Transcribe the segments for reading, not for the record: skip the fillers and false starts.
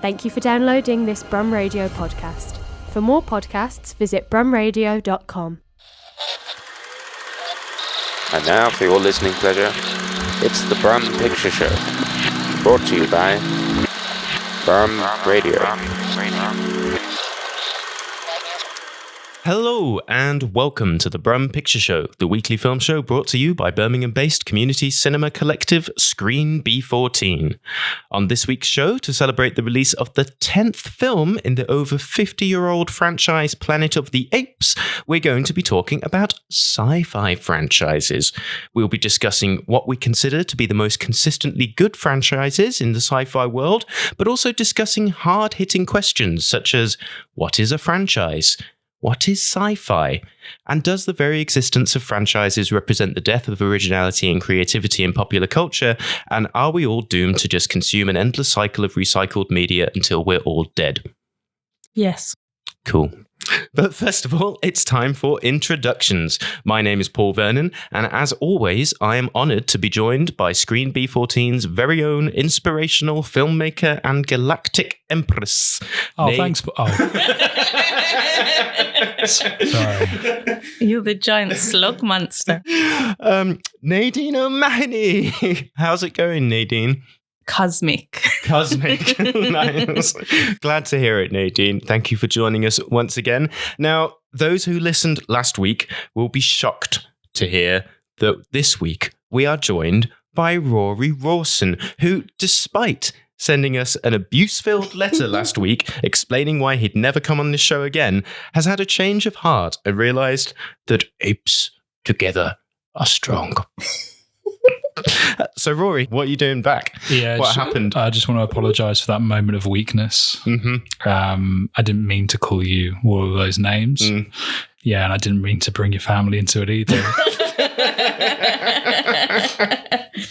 Thank you for downloading this Brum Radio podcast. For more podcasts, visit brumradio.com. And now, for your listening pleasure, it's the Brum Picture Show, brought to you by Brum Radio. Hello and welcome to the Brum Picture Show, the weekly film show brought to you by Birmingham-based community cinema collective Screen B14. On this week's show, to celebrate the release of the 10th film in the over 50-year-old franchise Planet of the Apes, we're going to be talking about sci-fi franchises. We'll be discussing what we consider to be the most consistently good franchises in the sci-fi world, but also discussing hard-hitting questions such as, what is a franchise? What is sci-fi? And does the very existence of franchises represent the death of originality and creativity in popular culture? And are we all doomed to just consume an endless cycle of recycled media until we're all dead? Yes. Cool. But first of all, it's time for introductions. My name is Paul Vernon, and as always, I am honoured to be joined by Screen B14's very own inspirational filmmaker and galactic empress. Thanks. Sorry. You're the giant slug monster. Nadine O'Mahony. How's it going, Nadine? Cosmic. Nice. Glad to hear it, Nadine. Thank you for joining us once again. Now, those who listened last week will be shocked to hear that this week we are joined by Rory Rawson, who, despite sending us an abuse-filled letter last week explaining why he'd never come on this show again, has had a change of heart and realised that apes together are strong. So, Rory, what are you doing back? Yeah, what happened? I just want to apologise for that moment of weakness. Mm-hmm. I didn't mean to call you all of those names. Yeah, and I didn't mean to bring your family into it either.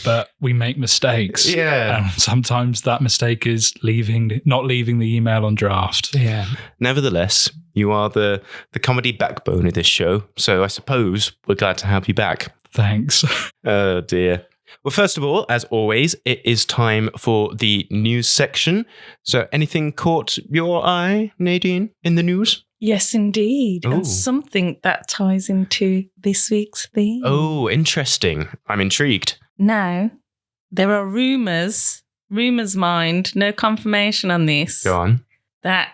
But we make mistakes. Yeah. And sometimes that mistake is not leaving the email on draft. Yeah. Nevertheless, you are the comedy backbone of this show, so I suppose we're glad to have you back. Thanks. Oh, dear. Well, first of all, as always, it is time for the news section. So anything caught your eye, Nadine, in the news? Yes, indeed. Ooh. And something that ties into this week's theme. Oh, interesting. I'm intrigued. Now, there are rumours, mind, no confirmation on this, Go on. that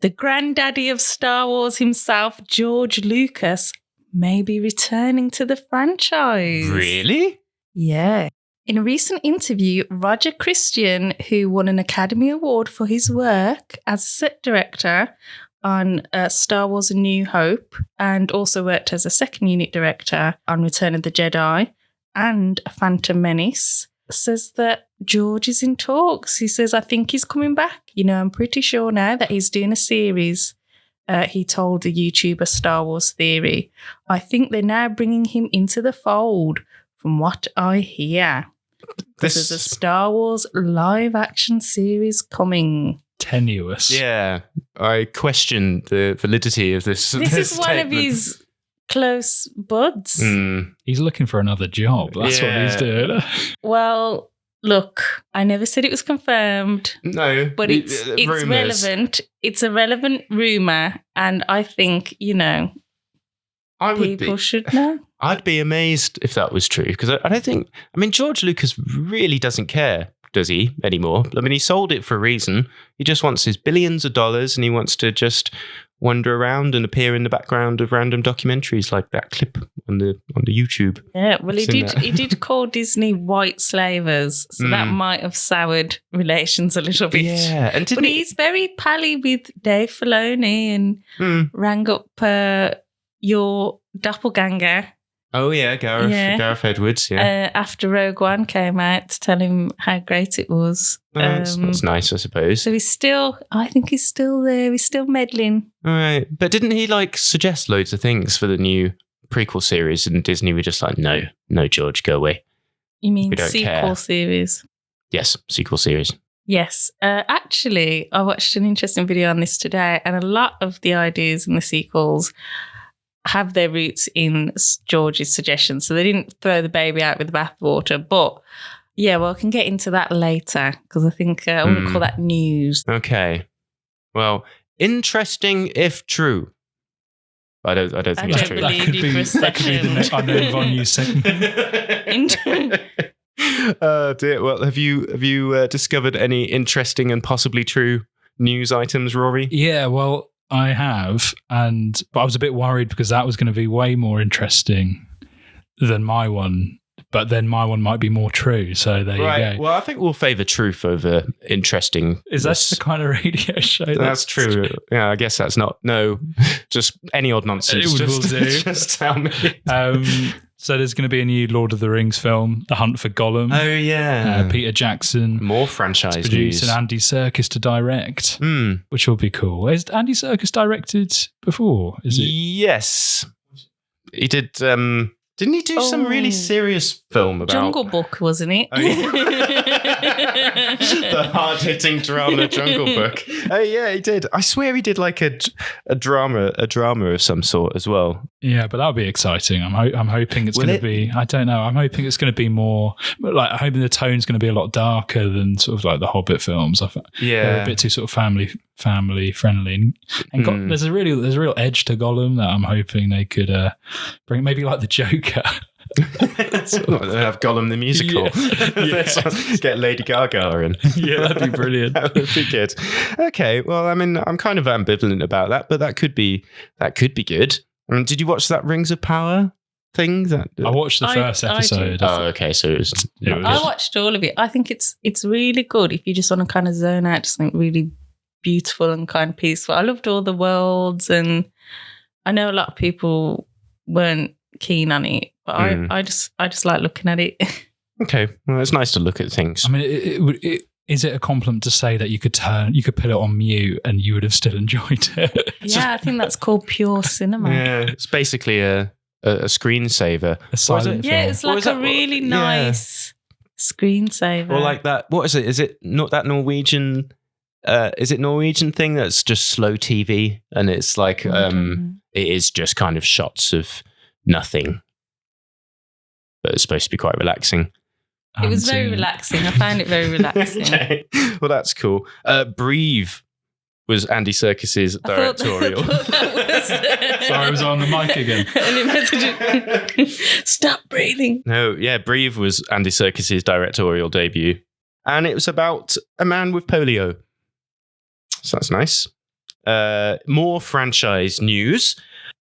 the granddaddy of Star Wars himself, George Lucas, may be returning to the franchise. Really? Yeah. In a recent interview, Roger Christian, who won an Academy Award for his work as a set director on Star Wars A New Hope, and also worked as a second unit director on Return of the Jedi and Phantom Menace, says that George is in talks. He says, I think he's coming back. I'm pretty sure now that he's doing a series. He told the YouTuber Star Wars Theory, I think they're now bringing him into the fold, from what I hear. There's a Star Wars live-action series coming. Tenuous. Yeah. I question the validity of this. This is one of his close buds. He's looking for another job. That's what he's doing. Well, look, I never said it was confirmed. No. But it's relevant. It's a relevant rumour, and I think, people should know. I'd be amazed if that was true, because I don't think... George Lucas really doesn't care, does he, anymore? He sold it for a reason. He just wants his billions of dollars, and he wants to just wander around and appear in the background of random documentaries like that clip on the YouTube. Yeah, well, he did call Disney white slavers, so that might have soured relations a little bit. Yeah, but he's very pally with Dave Filoni and rang up your doppelganger. Oh yeah, Gareth Edwards. Yeah, after Rogue One came out to tell him how great it was. That's nice, I suppose. So I think he's still there. He's still meddling. All right, but didn't he suggest loads of things for the new prequel series? And Disney were just like, no, George, go away. You mean sequel series? Yes, sequel series. Yes. Actually, I watched an interesting video on this today, and a lot of the ideas in the sequels have their roots in George's suggestions. So they didn't throw the baby out with the bathwater, but Yeah, well, I can get into that later because I think I wouldn't call that news. Okay. Well, interesting if true. I don't think it's true. believe you for a that could be the next unknown Von News segment. Dear. Well, have you discovered any interesting and possibly true news items, Rory? Yeah, well, I have, but I was a bit worried because that was going to be way more interesting than my one. But then my one might be more true. So there you go. Well, I think we'll favour truth over interesting. Is that the kind of radio show? That's true. Yeah, I guess that's not. No, just any odd nonsense. It will do. Just tell me. So there's going to be a new Lord of the Rings film, The Hunt for Gollum. Oh, yeah. Peter Jackson. More franchise news. news. And Andy Serkis to direct, which will be cool. Has Andy Serkis directed before? Is it? Yes. He did... didn't he do some really serious film about... Jungle Book, wasn't it? Oh, yeah. The hard-hitting drama Jungle Book. Oh, yeah, he did. I swear he did like a drama of some sort as well. Yeah, but that'll be exciting. I'm hoping it's going to be... I don't know. I'm hoping it's going to be more... Like, I'm hoping the tone's going to be a lot darker than sort of like the Hobbit films. They're a bit too sort of family friendly, and there's a real edge to Gollum that I'm hoping they could bring, maybe like the Joker. Have Gollum the musical. Yeah. Get Lady Gaga in. Yeah, that'd be brilliant. That would be good. Okay, well, I mean, I'm kind of ambivalent about that, but that could be good. I mean, did you watch that Rings of Power thing? I watched the first episode. Okay, so it was I watched all of it. I think it's really good if you just want to kind of zone out to something really beautiful and kind of peaceful. I loved all the worlds, and I know a lot of people weren't keen on it, but I just like looking at it. Okay, well, it's nice to look at things. I mean, is it a compliment to say that you could put it on mute and you would have still enjoyed it? Yeah, I think that's called pure cinema. Yeah, it's basically a screensaver. A silent film. Yeah, it's like a really nice screensaver. Or like that. What is it? Is it not that Norwegian? Is it Norwegian thing that's just slow TV, and it's like it is just kind of shots of nothing, but it's supposed to be quite relaxing. It was very relaxing. I found it very relaxing. Okay. Well, that's cool. Breathe was Andy Serkis's directorial. Sorry, I was on the mic again. Stop breathing. No, yeah, Breathe was Andy Serkis's directorial debut, and it was about a man with polio. So that's nice. More franchise news.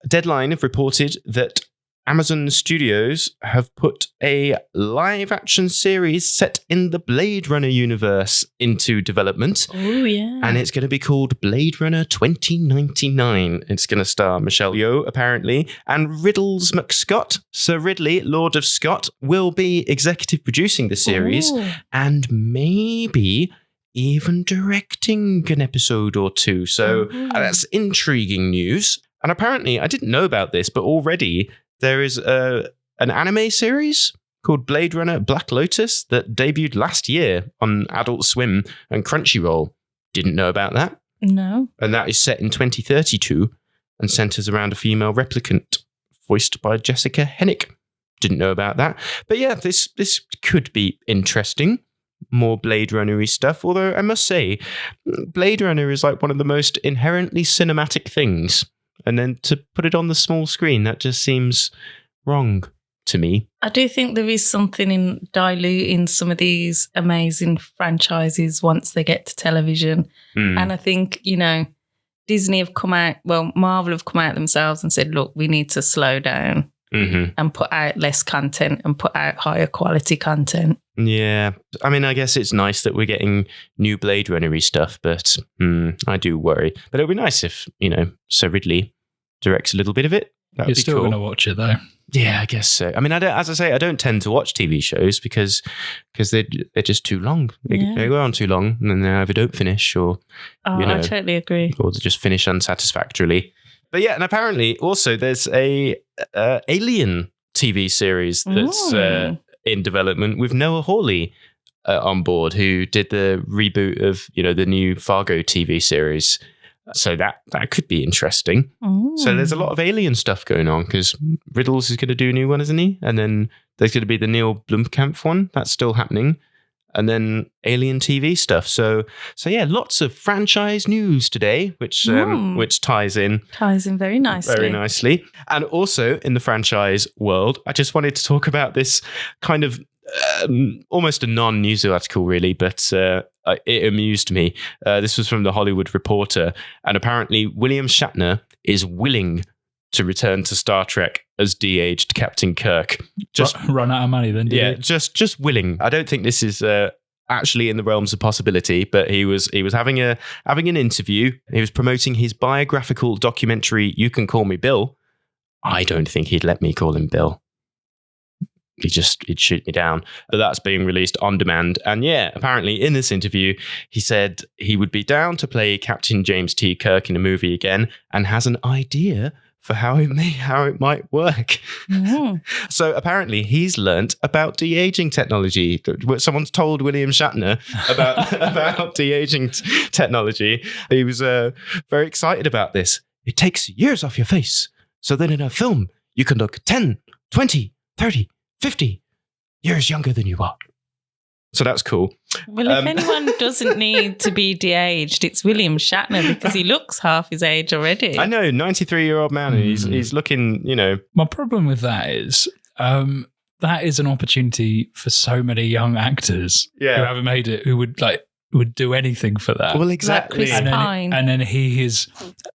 Deadline have reported that Amazon Studios have put a live-action series set in the Blade Runner universe into development. Oh, yeah. And it's going to be called Blade Runner 2099. It's going to star Michelle Yeoh, apparently, and Riddles McScott. Sir Ridley, Lord of Scott, will be executive producing the series and maybe even directing an episode or two. So that's intriguing news. And apparently, I didn't know about this, but already there is an anime series called Blade Runner Black Lotus that debuted last year on Adult Swim and Crunchyroll. Didn't know about that. No. And that is set in 2032 and centers around a female replicant voiced by Jessica Hennick. Didn't know about that. But yeah, this could be interesting. More Blade Runner-y stuff. Although I must say, Blade Runner is like one of the most inherently cinematic things. And then to put it on the small screen, that just seems wrong to me. I do think there is something in diluting some of these amazing franchises once they get to television. And I think, Disney have come out, Marvel have come out themselves and said, look, we need to slow down and put out less content and put out higher quality content. Yeah. I mean, I guess it's nice that we're getting new Blade Runner-y stuff, but I do worry. But it would be nice if, Sir Ridley directs a little bit of it. That would be still cool. going to watch it, though. Yeah, I guess so. I mean, I don't tend to watch TV shows because they're just too long. They go on too long, and then they either don't finish or, I totally agree. Or they just finish unsatisfactorily. But yeah, and apparently also there's a Alien TV series that's in development with Noah Hawley on board, who did the reboot of the new Fargo TV series. So that could be interesting. So there's a lot of alien stuff going on because Riddles is going to do a new one, isn't he? And then there's going to be the Neil Blomkamp one. That's still happening. And then alien TV stuff. So yeah, lots of franchise news today, which ties in very nicely. Very nicely. And also in the franchise world, I just wanted to talk about this kind of almost a non-news article, really, but it amused me. This was from the Hollywood Reporter, and apparently William Shatner is willing to return to Star Trek as de-aged Captain Kirk. Just run out of money then, did he? just willing. I don't think this is actually in the realms of possibility, but he was having an interview. He was promoting his biographical documentary, You Can Call Me Bill. I don't think he'd let me call him Bill. He'd shoot me down. But that's being released on demand. And yeah, apparently in this interview, he said he would be down to play Captain James T. Kirk in a movie again and has an idea for how it might work. So apparently he's learnt about de-aging technology. Someone's told William Shatner about de-aging technology. He was very excited about this. It takes years off your face. So then in a film, you can look 10, 20, 30, 50 years younger than you are. So that's cool. Well, if anyone doesn't need to be de-aged, it's William Shatner because he looks half his age already. I know, 93-year-old man. He's looking, My problem with that is that is an opportunity for so many young actors who haven't made it, who would do anything for that. Well, exactly. Like Chris Pine. And then he is,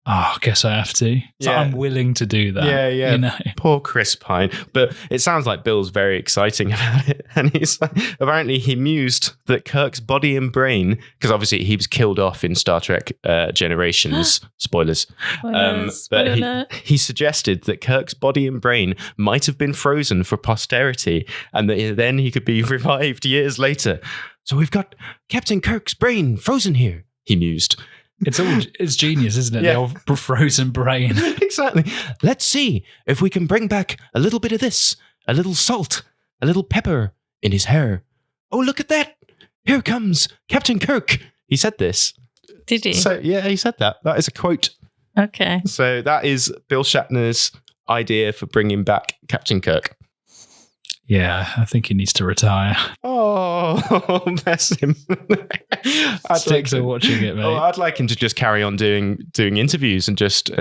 I guess I have to. So I'm willing to do that. Yeah. Poor Chris Pine. But it sounds like Bill's very exciting about it. And he's apparently he mused that Kirk's body and brain, because obviously he was killed off in Star Trek Generations. Spoilers. But he suggested that Kirk's body and brain might have been frozen for posterity and that then he could be revived years later. So we've got Captain Kirk's brain frozen here, he mused. It's genius, isn't it? Yeah. The old frozen brain. Exactly. Let's see if we can bring back a little bit of this, a little salt, a little pepper in his hair. Oh, look at that. Here comes Captain Kirk. He said this. Did he? So, yeah, he said that. That is a quote. Okay. So that is Bill Shatner's idea for bringing back Captain Kirk. Yeah, I think he needs to retire. Oh, bless him. Sticks are watching it, mate. Oh, I'd like him to just carry on doing interviews and just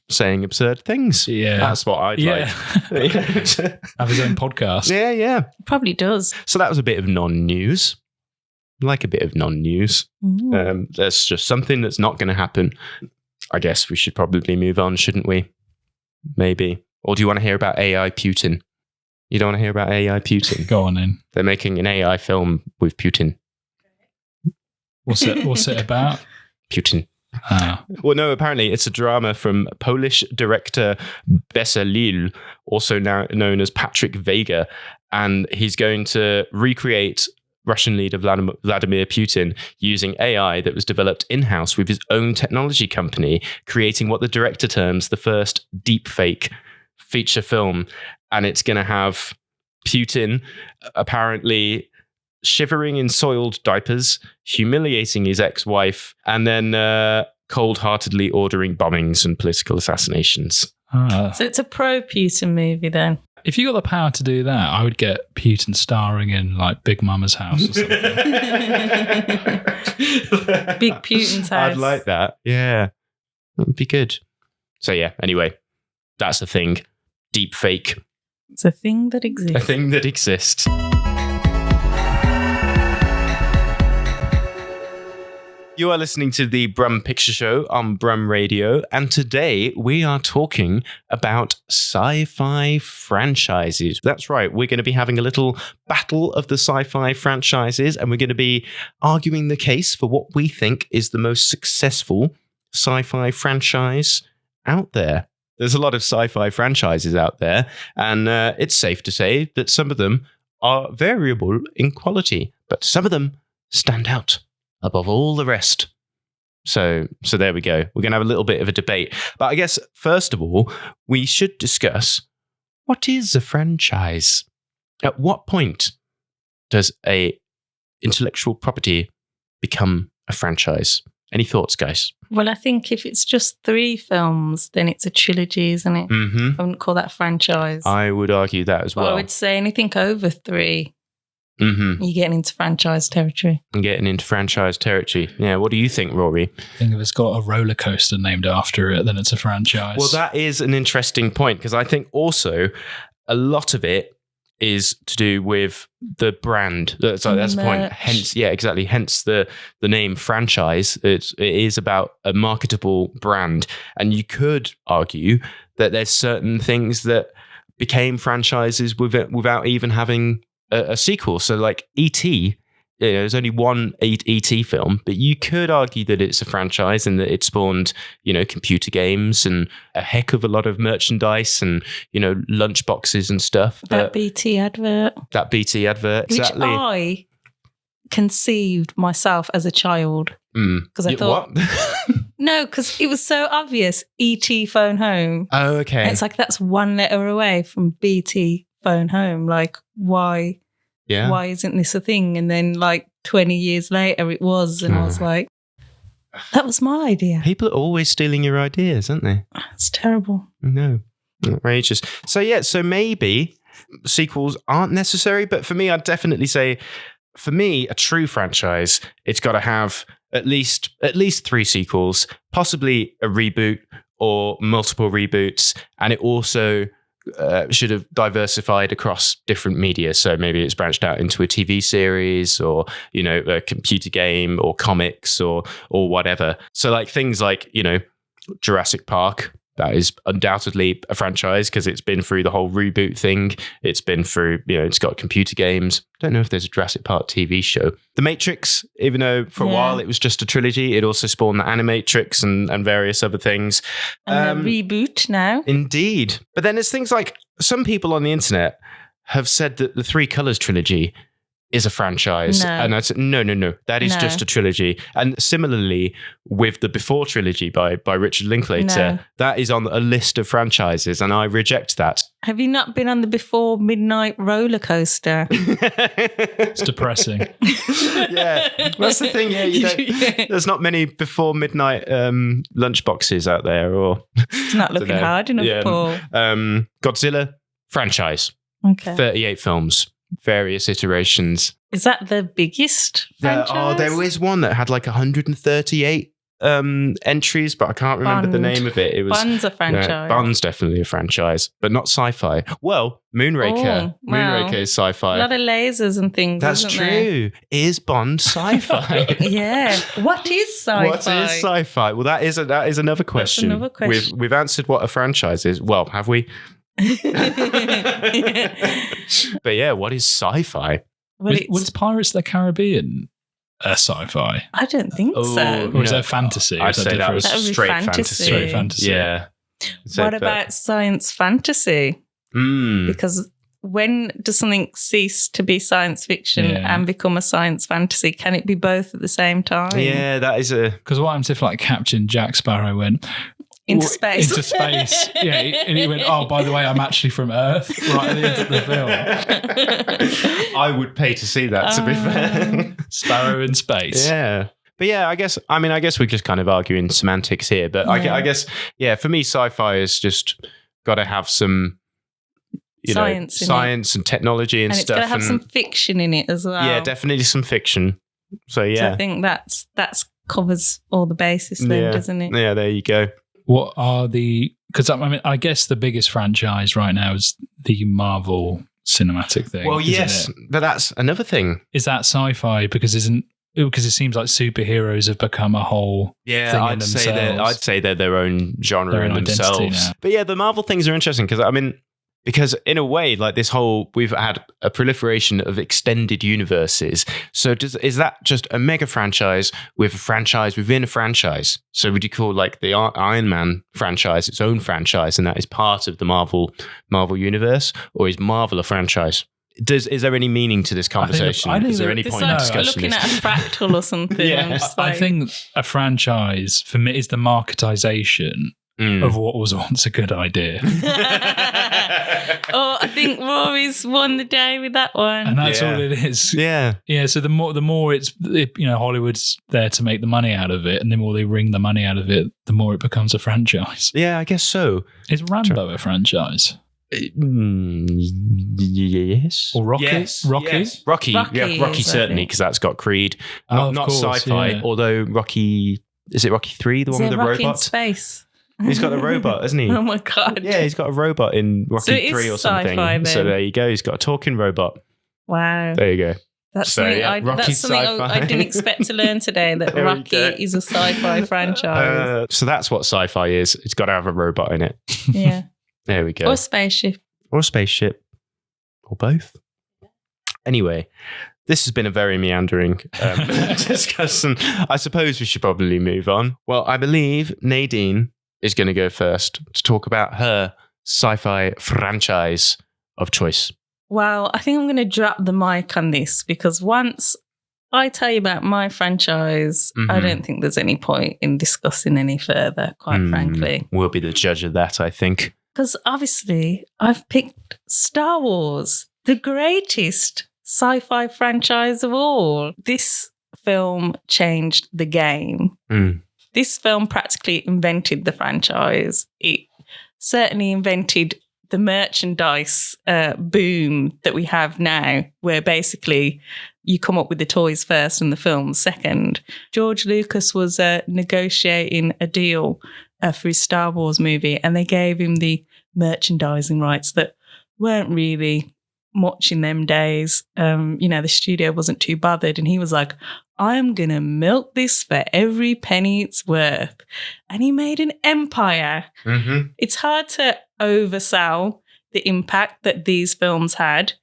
saying absurd things. Yeah. That's what I'd like. Have his own podcast. Yeah. Probably does. So that was a bit of non-news. Like a bit of non-news. That's just something that's not going to happen. I guess we should probably move on, shouldn't we? Maybe. Or do you want to hear about AI Putin? You don't want to hear about AI Putin? Go on then. They're making an AI film with Putin. What's it about? Putin. Ah. Well, no, apparently it's a drama from Polish director Besalil, also now known as Patrick Vega, and he's going to recreate Russian leader Vladimir Putin using AI that was developed in-house with his own technology company, creating what the director terms the first deepfake feature film. And it's going to have Putin apparently shivering in soiled diapers, humiliating his ex-wife, and then cold-heartedly ordering bombings and political assassinations. Ah. So it's a pro-Putin movie then? If you got the power to do that, I would get Putin starring in like Big Mama's House or something. Big Putin's house. I'd like that. Yeah. That'd be good. So yeah, anyway, that's the thing. Deep fake. It's a thing that exists. A thing that exists. You are listening to the Brum Picture Show on Brum Radio, and today we are talking about sci-fi franchises. That's right, we're going to be having a little battle of the sci-fi franchises, and we're going to be arguing the case for what we think is the most successful sci-fi franchise out there. There's a lot of sci-fi franchises out there, and it's safe to say that some of them are variable in quality, but some of them stand out above all the rest. So there we go. We're going to have a little bit of a debate. But I guess, first of all, we should discuss, what is a franchise? At what point does a intellectual property become a franchise? Any thoughts, guys? Well, I think if it's just 3 films, then it's a trilogy, isn't it? Mm-hmm. I wouldn't call that a franchise. I would argue that as well. I would say anything over 3, Mm-hmm. you're getting into franchise territory. And getting into franchise territory. Yeah, what do you think, Rory? I think if it's got a roller coaster named after it, then it's a franchise. Well, that is an interesting point, because I think also a lot of it is to do with the brand. So that's the point. Hence, yeah, exactly. Hence the name franchise. It is about a marketable brand. And you could argue that there's certain things that became franchises without even having a sequel. So like E.T., there's only one E.T. film, but you could argue that it's a franchise and that it spawned, computer games and a heck of a lot of merchandise and, lunch boxes and stuff. That BT advert. Exactly. Which I conceived myself as a child. Because I thought... What? No, because it was so obvious. E.T. phone home. Oh, okay. And it's like, that's one letter away from BT phone home. Like, why? Yeah. Why isn't this a thing? And then 20 years later it was, and I was like, that was my idea. People are always stealing your ideas, aren't they? It's terrible. No. Outrageous. So maybe sequels aren't necessary, but for me, I'd definitely say, for me, a true franchise, it's got to have at least 3 sequels, possibly a reboot or multiple reboots, and it also should have diversified across different media. So maybe it's branched out into a TV series or, a computer game or comics or whatever. So like things like, Jurassic Park, that is undoubtedly a franchise because it's been through the whole reboot thing. It's been through, it's got computer games. Don't know if there's a Jurassic Park TV show. The Matrix, even though for a while it was just a trilogy, it also spawned the Animatrix and various other things. And a reboot now. Indeed. But then there's things like some people on the internet have said that the Three Colors trilogy is a franchise. No. And I said, no. That is just a trilogy. And similarly with the Before trilogy by Richard Linklater, that is on a list of franchises, and I reject that. Have you not been on the Before Midnight roller coaster? It's depressing. Yeah, that's the thing. Yeah, there's not many Before Midnight lunch boxes out there, or it's not looking hard enough, Paul. Godzilla franchise. Okay. 38 films. Various iterations. Is that the biggest franchise? There is one that had 138 entries, but I can't remember the name of it. It was Bond's a franchise. Bond's definitely a franchise, but not sci-fi. Well, Moonraker. Oh, wow. Moonraker is sci-fi. A lot of lasers and things. That's isn't true. Is Bond sci-fi? Yeah. What is sci-fi? What is sci-fi? Well, that is another question. That's another question. We've answered what a franchise is. Well, have we? But yeah, what is sci-fi? Was Pirates of the Caribbean a sci-fi? I don't think so. Or is that fantasy? I'd say that was That would be straight fantasy. Straight fantasy. Yeah. What about science fantasy? Mm. Because when does something cease to be science fiction and become a science fantasy? Can it be both at the same time? Yeah, that is a... Because what happens if Captain Jack Sparrow went... Into space. Into space. Yeah, and he went, oh, by the way, I'm actually from Earth, right at the end of the film. I would pay to see that, to be fair. Sparrow in space. Yeah. But yeah, I guess we're just kind of arguing semantics here. But I guess, for me, sci-fi has just got to have some, science and technology and stuff. And it's got to have some fiction in it as well. Yeah, definitely some fiction. So, yeah. So I think that's covers all the bases then, doesn't it? Yeah, there you go. What are because I guess the biggest franchise right now is the Marvel cinematic thing. Well, yes, but that's another thing. Is that sci-fi? Because it seems like superheroes have become a whole thing in themselves. I'd say they're their own genre in themselves. But yeah, the Marvel things are interesting because in a way, we've had a proliferation of extended universes. So is that just a mega franchise with a franchise within a franchise? So would you call the Iron Man franchise its own franchise, and that is part of the Marvel universe, or is Marvel a franchise? Is there any meaning to this conversation? Is there any point in discussion? Looking at a fractal or something. I think a franchise for me is the marketization of what was once a good idea. Oh, I think Rory's won the day with that one. And that's all it is. Yeah. Yeah, so the more Hollywood's there to make the money out of it, and the more they wring the money out of it, the more it becomes a franchise. Yeah, I guess so. Is Rambo a franchise? Yes. Or Rocky? Yes. Rocky? Yes. Rocky certainly, because that's got Creed. Not Sci-Fi, yeah. although Rocky... Is it Rocky 3, the one with the Rocky robot? in space. He's got a robot, hasn't he? Oh my God. Yeah, he's got a robot in Rocky 3 or something. Sci-Fi, then. So there you go. He's got a talking robot. Wow. There you go. That's So, something, yeah, Rocky's that's something sci-fi. I didn't expect to learn today, that There we Rocky go. is a sci-fi franchise. So that's what sci-fi is. It's got to have a robot in it. Yeah. There we go. Or a spaceship. Or a spaceship. Or both. Anyway, this has been a very meandering discussion. I suppose we should probably move on. Well, I believe Nadine is going to go first to talk about her sci-fi franchise of choice. Well, I think I'm going to drop the mic on this, because once I tell you about my franchise, I don't think there's any point in discussing any further, quite frankly. We'll be the judge of that, I think. Because obviously I've picked Star Wars, the greatest sci-fi franchise of all. This film changed the game. This film practically invented the franchise. It certainly invented the merchandise boom that we have now, where basically you come up with the toys first and the films second. George Lucas was negotiating a deal for his Star Wars movie, and they gave him the merchandising rights that weren't really much in them days. The studio wasn't too bothered, and he was like, I'm going to milk this for every penny it's worth. And he made an empire. It's hard to oversell the impact that these films had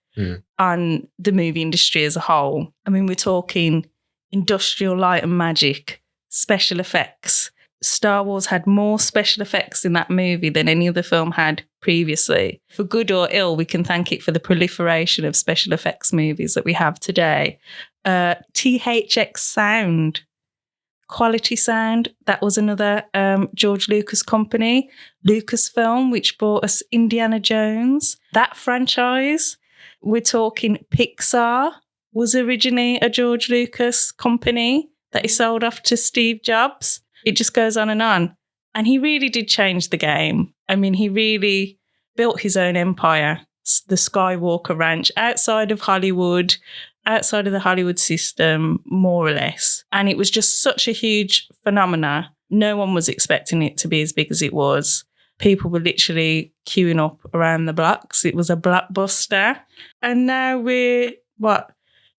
on the movie industry as a whole. I mean, we're talking industrial light and magic, special effects. Star Wars had more special effects in that movie than any other film had previously. For good or ill, we can thank it for the proliferation of special effects movies that we have today. THX sound, quality sound, that was another George Lucas company. Lucasfilm, which brought us Indiana Jones. That franchise, we're talking Pixar, was originally a George Lucas company that he sold off to Steve Jobs. It just goes on. And he really did change the game. I mean, he really built his own empire, the Skywalker Ranch, outside of Hollywood, outside of the Hollywood system, more or less. And it was just such a huge phenomena. No one was expecting it to be as big as it was. People were literally queuing up around the blocks. It was a blockbuster. And now we're,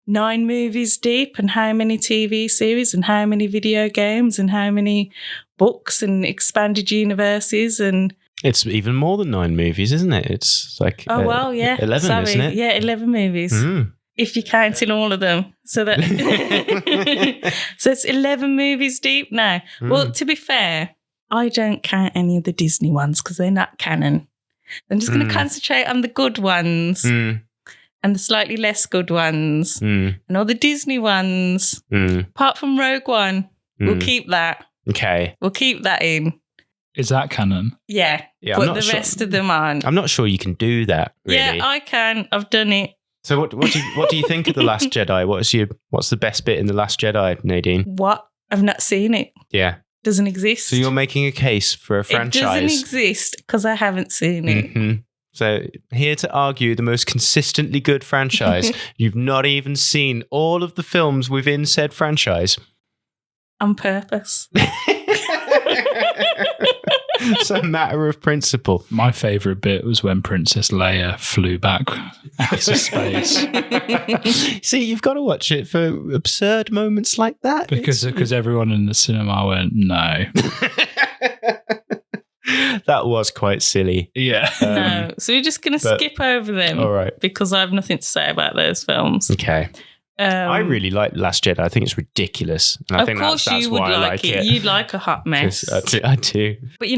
9 movies deep, and how many TV series, and how many video games, and how many books and expanded universes. And it's even more than 9 movies, isn't it? It's like 11, isn't it? Yeah, 11 movies. If you're counting all of them. So that so it's 11 movies deep now. Well, to be fair, I don't count any of the Disney ones because they're not canon. I'm just going to concentrate on the good ones. And the slightly less good ones. And all the Disney ones. Apart from Rogue One. We'll keep that. Okay. We'll keep that in. Is that canon? Yeah. But the rest of them aren't. I'm not sure you can do that, really. Yeah, I can. I've done it. So what do you think of The Last Jedi? What's the best bit in The Last Jedi, Nadine? What? I've not seen it. Yeah. Doesn't exist. So you're making a case for a franchise. It doesn't exist because I haven't seen it. So here to argue the most consistently good franchise, you've not even seen all of the films within said franchise. On purpose. It's a matter of principle. My favourite bit was when Princess Leia flew back out of space. See, you've got to watch it for absurd moments like that. Because everyone in the cinema went, no. That was quite silly. Yeah. No. So we're just going to skip over them. All right. Because I have nothing to say about those films. Okay. I really like Last Jedi. I think it's ridiculous. And I think that's you would why I like it. You'd like a hot mess. I do. But,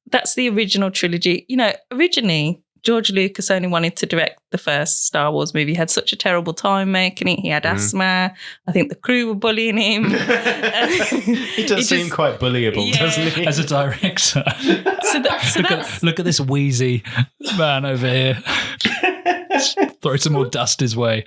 that's the original trilogy. Originally, George Lucas only wanted to direct the first Star Wars movie. He had such a terrible time making it. He had asthma. I think the crew were bullying him. He does seem quite bullyable, doesn't he? As a director. Look at this wheezy man over here. Throw some more dust his way.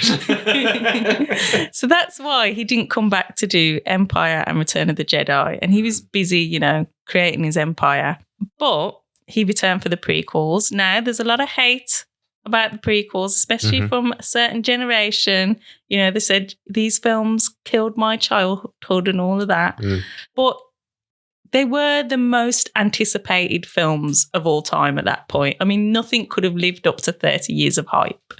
So that's why he didn't come back to do Empire and Return of the Jedi. And he was busy, creating his empire. But he returned for the prequels. Now, there's a lot of hate about the prequels, especially from a certain generation. They said these films killed my childhood and all of that. But they were the most anticipated films of all time at that point. I mean, nothing could have lived up to 30 years of hype.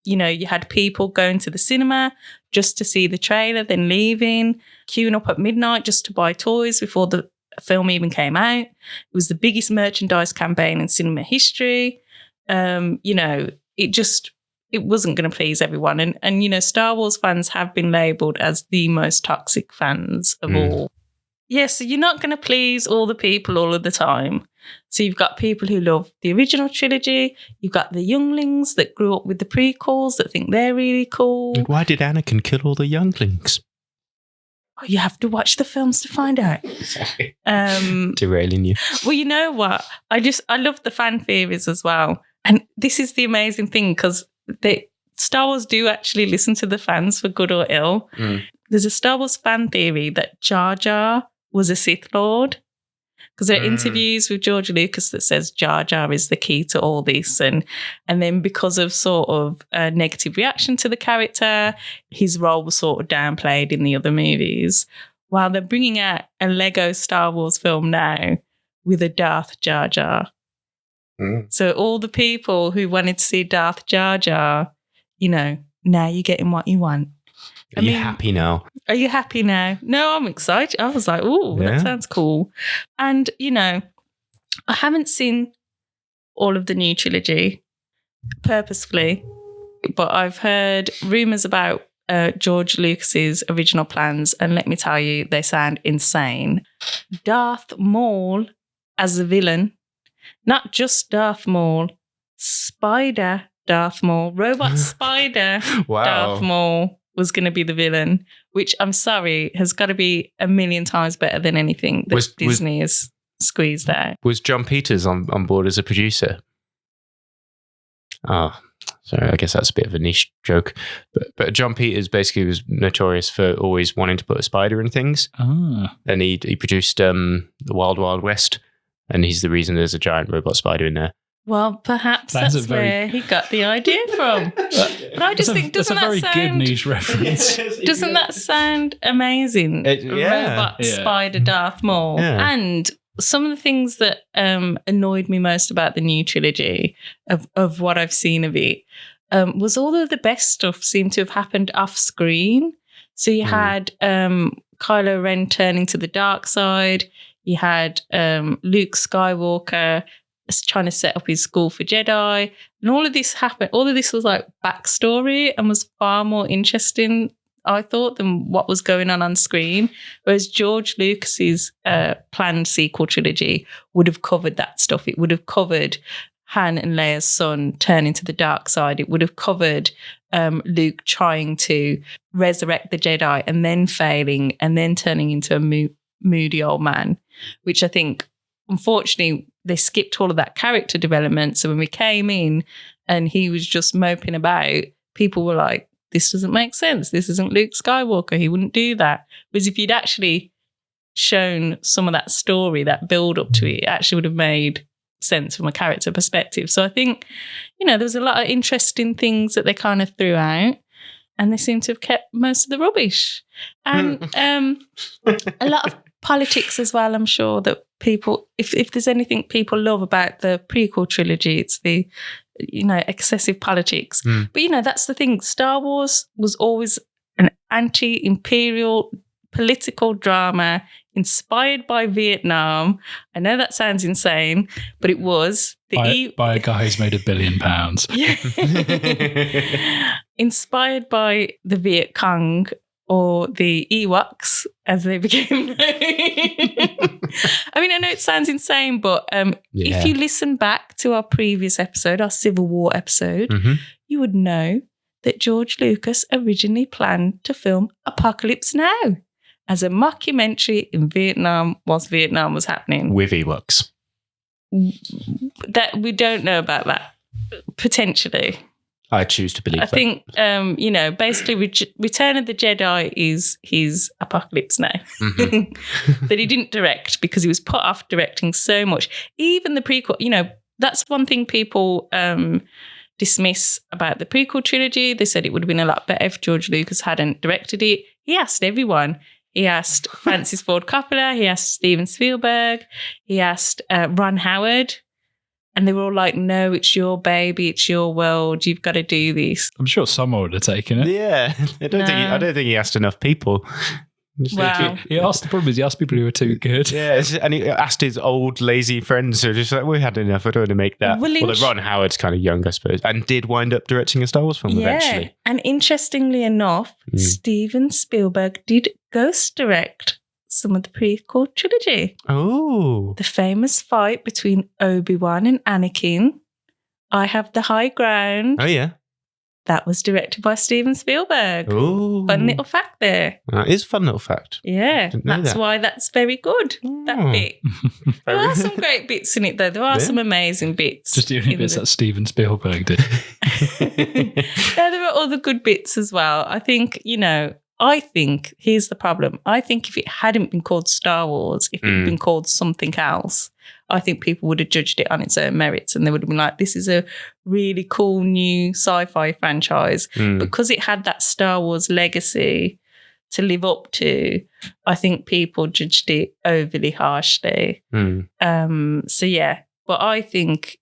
You had people going to the cinema just to see the trailer, then leaving, queuing up at midnight just to buy toys before the film even came out. It was the biggest merchandise campaign in cinema history. It wasn't going to please everyone. And Star Wars fans have been labelled as the most toxic fans of all. Yes, so you're not going to please all the people all of the time. So you've got people who love the original trilogy. You've got the younglings that grew up with the prequels that think they're really cool. And why did Anakin kill all the younglings? Oh, you have to watch the films to find out. Sorry. Derailing you. Well, you know what? I love the fan theories as well. And this is the amazing thing because Star Wars do actually listen to the fans for good or ill. There's a Star Wars fan theory that Jar Jar was a Sith Lord. Because there are interviews with George Lucas that says Jar Jar is the key to all this. And then because of sort of a negative reaction to the character, his role was sort of downplayed in the other movies. While they're bringing out a Lego Star Wars film now with a Darth Jar Jar. So all the people who wanted to see Darth Jar Jar, now you're getting what you want. Are you happy now? Are you happy now? No, I'm excited. I was like, oh, that sounds cool. And, I haven't seen all of the new trilogy purposefully, but I've heard rumours about George Lucas's original plans, and let me tell you, they sound insane. Darth Maul as the villain, not just Darth Maul, Spider Darth Maul, robot spider Darth Maul was going to be the villain, which I'm sorry has got to be a million times better than anything that Disney has squeezed out. Was John Peters on board as a producer? Oh, sorry, I guess that's a bit of a niche joke. But John Peters basically was notorious for always wanting to put a spider in things. And he produced The Wild Wild West, and he's the reason there's a giant robot spider in there. Well, perhaps that's where he got the idea from. But I just think, doesn't that sound... That's a very good niche reference. Doesn't that sound amazing? Robot spider Darth Maul. Yeah. And some of the things that annoyed me most about the new trilogy of what I've seen of it was all of the best stuff seemed to have happened off screen. So you had Kylo Ren turning to the dark side. You had Luke Skywalker trying to set up his school for Jedi. And all of this happened. All of this was like backstory and was far more interesting, I thought, than what was going on screen. Whereas George Lucas's planned sequel trilogy would have covered that stuff. It would have covered Han and Leia's son turning to the dark side. It would have covered Luke trying to resurrect the Jedi and then failing and then turning into a moody old man, which I think, unfortunately, they skipped all of that character development. So when we came in and he was just moping about, people were like, this doesn't make sense. This isn't Luke Skywalker. He wouldn't do that. Whereas if you'd actually shown some of that story, that build up to it, it actually would have made sense from a character perspective. So I think, there was a lot of interesting things that they kind of threw out, and they seem to have kept most of the rubbish. And a lot of politics as well, I'm sure, that people, if there's anything people love about the prequel trilogy, it's the, excessive politics. But, that's the thing. Star Wars was always an anti-imperial political drama inspired by Vietnam. I know that sounds insane, but it was. By a guy who's made £1 billion. Inspired by the Viet Cong or the Ewoks, as they became known. I mean, I know it sounds insane, but if you listen back to our previous episode, our Civil War episode, you would know that George Lucas originally planned to film Apocalypse Now as a mockumentary in Vietnam whilst Vietnam was happening. With Ewoks. That we don't know about that, potentially. I choose to believe I think, basically Return of the Jedi is his Apocalypse Now. That he didn't direct because he was put off directing so much. Even the prequel, that's one thing people dismiss about the prequel trilogy. They said it would have been a lot better if George Lucas hadn't directed it. He asked everyone. He asked Francis Ford Coppola. He asked Steven Spielberg. He asked Ron Howard. And they were all like, no, it's your baby, it's your world, you've got to do this. I'm sure someone would have taken it. Yeah. I don't think he asked enough people. Wow. He asked people who were too good. Yeah, and he asked his old lazy friends who are just like, we had enough, I don't want to make that. Well, Ron Howard's kind of young, I suppose, and did wind up directing a Star Wars film eventually. And interestingly enough, Steven Spielberg did ghost direct some of the prequel trilogy. Oh. The famous fight between Obi-Wan and Anakin, I Have the High Ground. Oh, yeah. That was directed by Steven Spielberg. Oh. Fun little fact there. That is a fun little fact. Yeah. That's why that's very good, that bit. There are some great bits in it, though. There are some amazing bits. Just the only bits that Steven Spielberg did. Yeah, there are other good bits as well. I think, here's the problem. I think if it hadn't been called Star Wars, if it had been called something else, I think people would have judged it on its own merits and they would have been like, this is a really cool new sci-fi franchise. Because it had that Star Wars legacy to live up to, I think people judged it overly harshly. So, yeah. But I think,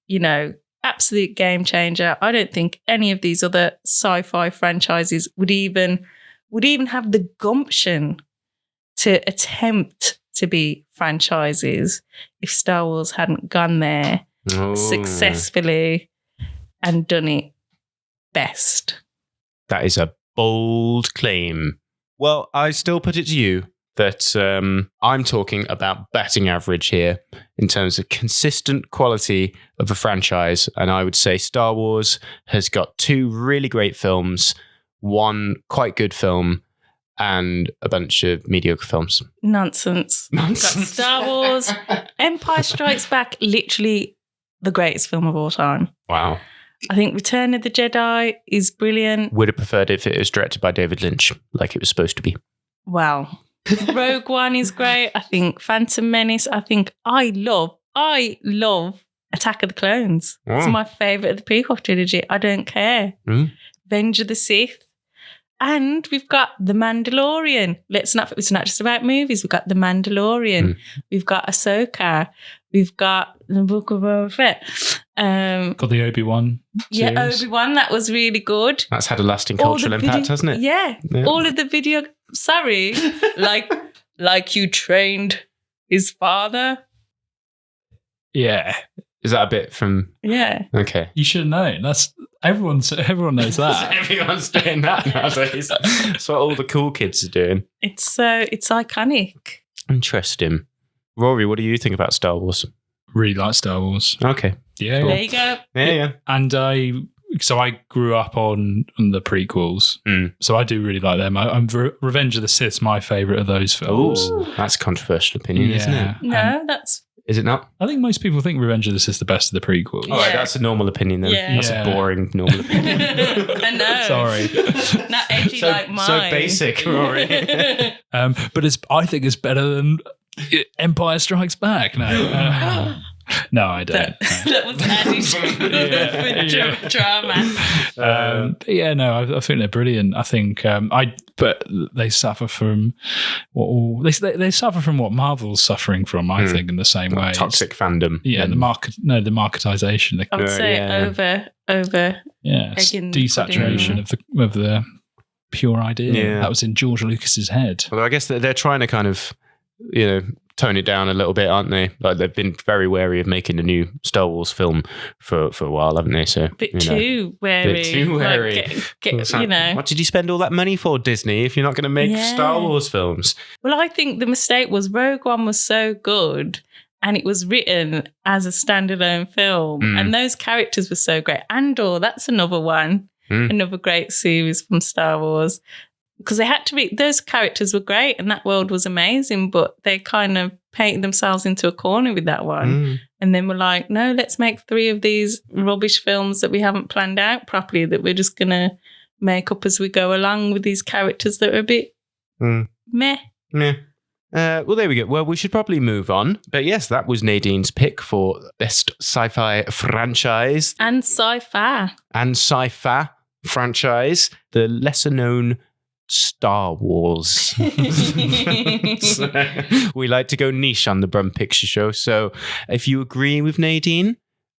absolute game changer. I don't think any of these other sci-fi franchises would even have the gumption to attempt to be franchises if Star Wars hadn't gone there successfully and done it best. That is a bold claim. Well, I still put it to you that I'm talking about batting average here in terms of consistent quality of a franchise. And I would say Star Wars has got 2 really great films, 1 quite good film, and a bunch of mediocre films. Nonsense. Got Star Wars, Empire Strikes Back, literally the greatest film of all time. Wow. I think Return of the Jedi is brilliant. Would have preferred it if it was directed by David Lynch, like it was supposed to be. Well, Rogue One is great. I think Phantom Menace. I think I love Attack of the Clones. It's my favourite of the prequel trilogy. I don't care. Revenge of the Sith. And we've got The Mandalorian. It's not just about movies. We've got The Mandalorian. We've got Ahsoka. We've got the Book of Boba Fett. Got the Obi-Wan series. Yeah, Obi-Wan. That was really good. That's had a lasting cultural impact, hasn't it? Yeah. All of the video. Sorry. like you trained his father. Yeah. Is that a bit from... Yeah. Okay. You should have known. Everyone knows that. Everyone's doing that nowadays. That's what all the cool kids are doing. It's iconic. Interesting. Rory, what do you think about Star Wars? Really like Star Wars. Okay. Yeah. Cool. There you go. Yeah. And I grew up on the prequels, so I do really like them. Revenge of the Sith's my favourite of those films. Oh, that's a controversial opinion, isn't it? No, that's... Is it not? I think most people think Revenge of the Sith's the best of the prequels. All right, that's a normal opinion then. Yeah. That's a boring normal opinion. I know. Sorry. Not edgy like mine. So basic, Rory. But I think it's better than Empire Strikes Back. No. No, I don't. That was added for drama. I think they're brilliant. I think, but they suffer from they suffer from what Marvel's suffering from. I think in the same way, toxic fandom. Yeah, the marketization. I would say over. Yeah, desaturation of the pure idea that was in George Lucas's head. Well, I guess they're trying to kind of, tone it down a little bit, aren't they? Like they've been very wary of making a new Star Wars film for a while, haven't they? So bit too wary. Bit too wary. Like, what did you spend all that money for, Disney, if you're not going to make Star Wars films? Well, I think the mistake was Rogue One was so good and it was written as a standalone film and those characters were so great. Andor, that's another one. Another great series from Star Wars. Because they had to be, those characters were great and that world was amazing, but they kind of painted themselves into a corner with that one. And then were like, no, let's make 3 of these rubbish films that we haven't planned out properly, that we're just going to make up as we go along with these characters that are a bit meh. Well, there we go. Well, we should probably move on. But yes, that was Nadine's pick for best sci-fi franchise. And sci-fi. And sci-fi franchise, the lesser known Star Wars. We like to go niche on the Brum Picture Show. So if you agree with Nadine,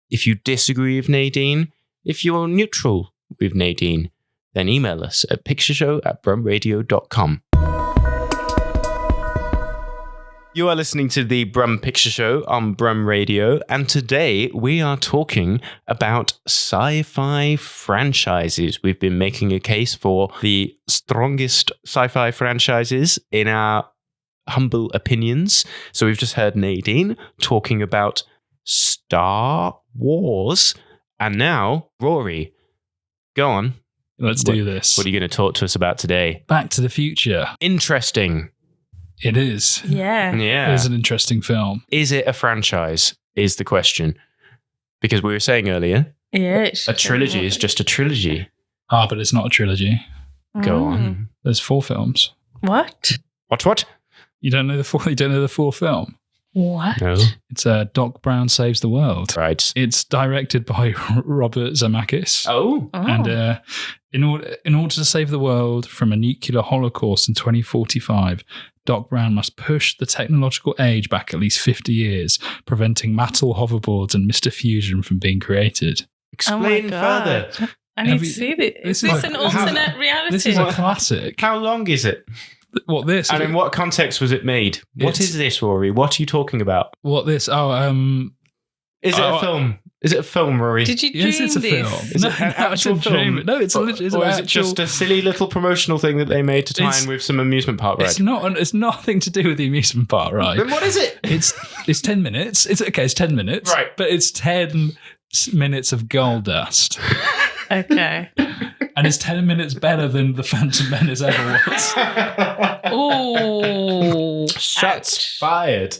if you disagree with Nadine, if you're neutral with Nadine, then email us at pictureshow@brumradio.com. You are listening to the Brum Picture Show on Brum Radio, and today we are talking about sci-fi franchises. We've been making a case for the strongest sci-fi franchises in our humble opinions. So we've just heard Nadine talking about Star Wars, and now Rory, go on. Let's do this. What are you going to talk to us about today? Back to the Future. Interesting. It is. Yeah. Yeah. It is an interesting film. Is it a franchise? Is the question. Because we were saying earlier, a trilogy is just a trilogy. But it's not a trilogy. Go on. There's 4 films. What? What? You don't know the 4? You don't know the 4th film? What? No. It's Doc Brown Saves the World. Right. It's directed by Robert Zemeckis. Oh. And in order to save the world from a nuclear holocaust in 2045, Doc Brown must push the technological age back at least 50 years, preventing Mattel hoverboards and Mr. Fusion from being created. Explain further. I need to see it. Is this an alternate reality? This is a classic. How long is it? What this? And in what context was it made? What is this, Rory? What are you talking about? What this? Is it a film? Is it a film, Rory? Did you dream yes, it's a this? film. Is it an actual film? No, it's or is it just a silly little promotional thing that they made to tie in with some amusement park ride? It's nothing to do with the amusement park ride. Then what is it? It's 10 minutes. It's 10 minutes. Right. But it's 10 minutes of gold dust. Okay. And it's 10 minutes better than The Phantom Menace ever was. Oh, shots fired.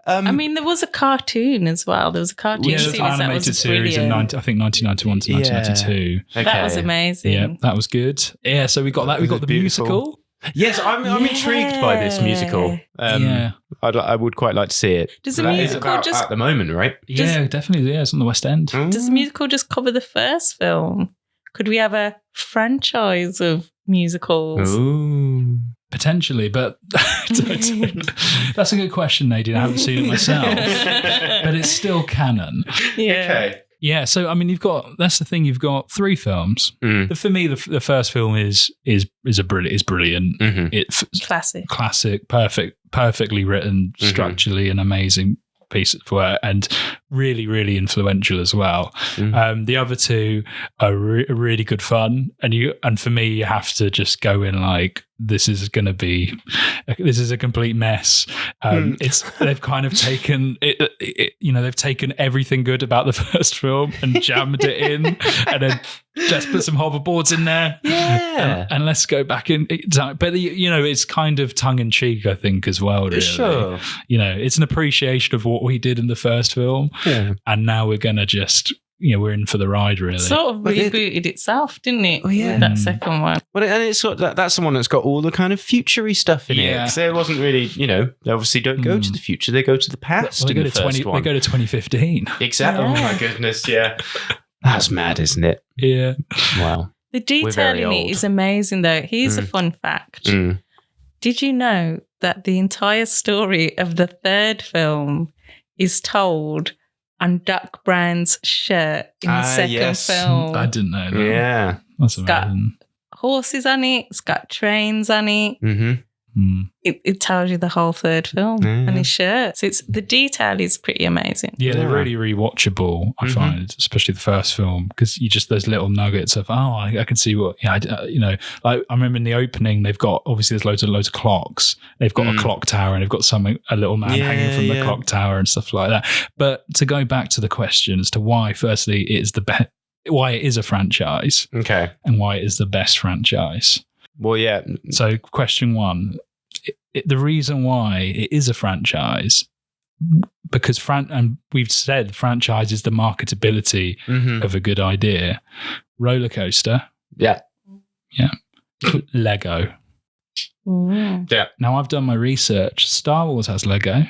I mean, there was a cartoon as well. There was a cartoon series that was series in brilliant. I think 1991 to 1992. Okay. That was amazing. Yeah, that was good. Yeah, so we got that. We got the beautiful musical. Yes, I'm intrigued by this musical. I would quite like to see it. Does the that musical is about just at the moment, right? Yeah, definitely. Yeah, it's on the West End. Does the musical just cover the first film? Could we have a franchise of musicals? Ooh. Potentially, but that's a good question, Nadine. I haven't seen it myself, but it's still canon. Yeah. Okay. Yeah, so I mean, that's the thing. You've got 3 films. For me, the first film is brilliant. Mm-hmm. It's classic, perfectly written, structurally an amazing piece of work, and really, really influential as well. The other 2 are really good fun, and for me, you have to just go in like, this is a complete mess. They've kind of taken it, they've taken everything good about the first film and jammed it in, and then just put some hoverboards in there. Yeah, and let's go back in. But it's kind of tongue in cheek, I think, as well. Really. Sure. It's an appreciation of what we did in the first film, and now we're gonna just. We're in for the ride, really. It sort of rebooted itself, didn't it? With that second one. Well, and it's sort of, that's the one that's got all the kind of futury stuff in it. 'Cause there wasn't really, they obviously don't go to the future; they go to the past. They go to 2015. Exactly. Oh my goodness! Yeah, that's mad, isn't it? Yeah. Wow. The detail in it is amazing, though. Here's a fun fact. Did you know that the entire story of the third film is told on Doc Brown's shirt in the second film? I didn't know that. Yeah. That's amazing. It's got horses on it. It's got trains on it. Mm-hmm. it tells you the whole third film on his shirt. So the detail is pretty amazing. Yeah, they're really rewatchable, I find, especially the first film, because you just, those little nuggets of, I can see what, like I remember in the opening, they've got, obviously there's loads of clocks. They've got a clock tower and they've got a little man hanging from the clock tower and stuff like that. But to go back to the question as to why, firstly, it is why it is a franchise. Okay. And why it is the best franchise. Well, yeah. So question one, the reason why it is a franchise, because and we've said franchise is the marketability of a good idea. Roller coaster. Yeah. Yeah. Lego. Yeah. Now I've done my research. Star Wars has Lego.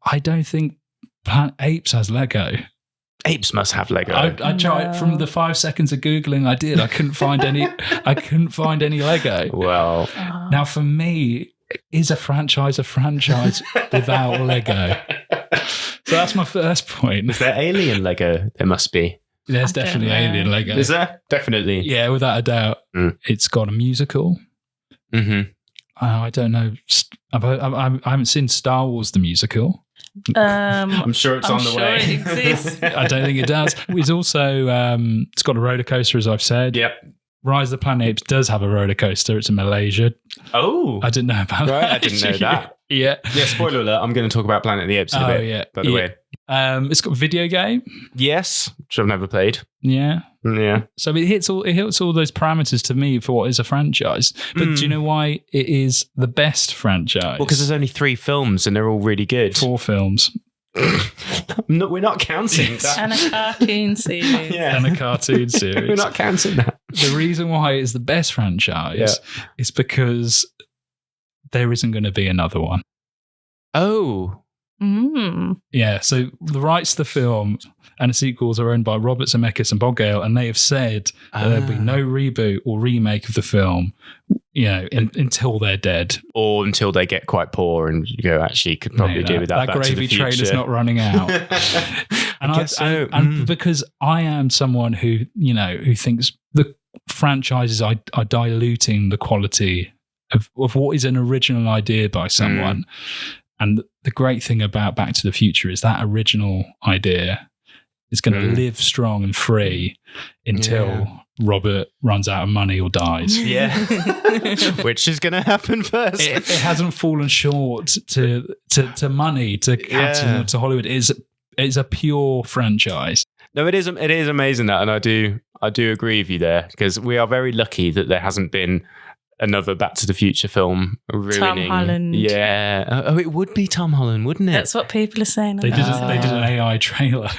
I don't think Planet Apes has Lego. Apes must have Lego. I tried from the 5 seconds of Googling I did. I couldn't find any. I couldn't find any Lego. Well, now for me, is a franchise without Lego? So that's my first point. Is there alien Lego? There must be. There's definitely alien Lego. Is there? Definitely. Yeah, without a doubt. It's got a musical. I don't know. I haven't seen Star Wars the musical. I'm sure it's on the way. It exists. I don't think it does. It's also it's got a roller coaster, as I've said. Yep. Rise of the Planet Apes does have a roller coaster. It's in Malaysia. Oh, I didn't know about that. Right, I didn't know that. Yeah. Spoiler alert, I'm going to talk about Planet of the Apes in a bit. Yeah. By the way. It's got a video game. Yes, which I've never played. Yeah. Yeah. So it hits all those parameters to me for what is a franchise. But do you know why it is the best franchise? Well, because there's only 3 films and they're all really good. 4 films. We're not counting that. And a cartoon series. And a cartoon series. We're not counting that. The reason why it's the best franchise is because there isn't going to be another one. Oh. Yeah, so the rights to the film and the sequels are owned by Robert Zemeckis and Bob Gale, and they have said that there'll be no reboot or remake of the film, until they're dead. Or until they get quite poor and you go, actually, could probably do with that. That gravy train is not running out. And because I am someone who thinks the franchises are diluting the quality of what is an original idea by someone. And the great thing about Back to the Future is that original idea is going to live strong and free until Robert runs out of money or dies. Yeah. Which is going to happen first. It hasn't fallen short to money, to Hollywood. It's a pure franchise. No, it is amazing that, and I do agree with you there, because we are very lucky that there hasn't been another Back to the Future film ruining. Tom Holland. Yeah. Oh, it would be Tom Holland, wouldn't it? That's what people are saying. They did an AI trailer.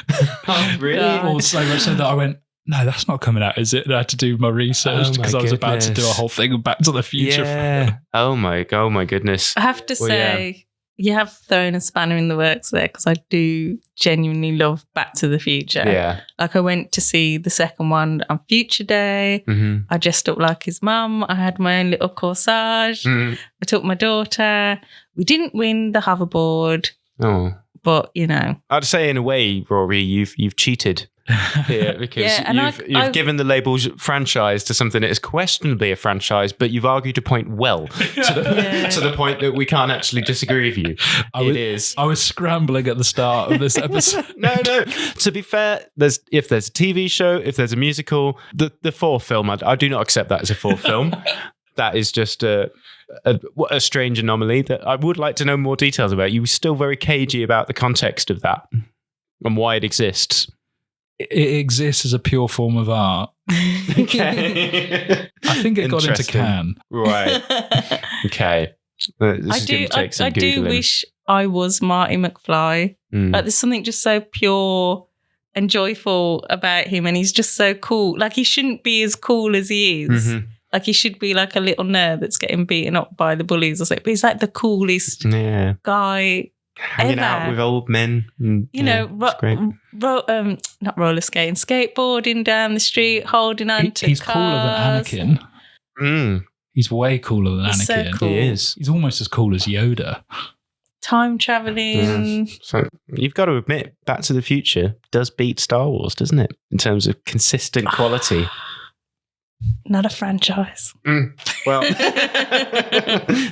Oh, really? Or so much so that I went, no, that's not coming out, is it? I had to do my research because I was about to do a whole thing of Back to the Future. Yeah. Oh my goodness. I have to say, you have thrown a spanner in the works there, because I do genuinely love Back to the Future. Yeah. Like, I went to see the second one on Future Day. I dressed up like his mum. I had my own little corsage. I took my daughter. We didn't win the hoverboard. Oh. But, I'd say in a way, Rory, you've cheated here, because you've given the label franchise to something that is questionably a franchise, but you've argued a point well to the point that we can't actually disagree with you. I was scrambling at the start of this episode. No. To be fair, if there's a TV show, if there's a musical, the fourth film, I do not accept that as a fourth film. That is just a strange anomaly that I would like to know more details about. You were still very cagey about the context of that and why it exists. It exists as a pure form of art. Okay. I think it got into Cannes. Right. Okay. I do wish I was Marty McFly. Like, there's something just so pure and joyful about him, and he's just so cool. Like, he shouldn't be as cool as he is. Like, he should be like a little nerd that's getting beaten up by the bullies or something. But he's like the coolest guy hanging ever. out with old men. Not roller skating, skateboarding down the street, holding on to he's cars. Cooler than Anakin. He's way cooler than He's Anakin. so cool. He is. He's almost as cool as Yoda. Time traveling. So you've got to admit, Back to the Future does beat Star Wars, doesn't it? In terms of consistent quality. Not a franchise. Well,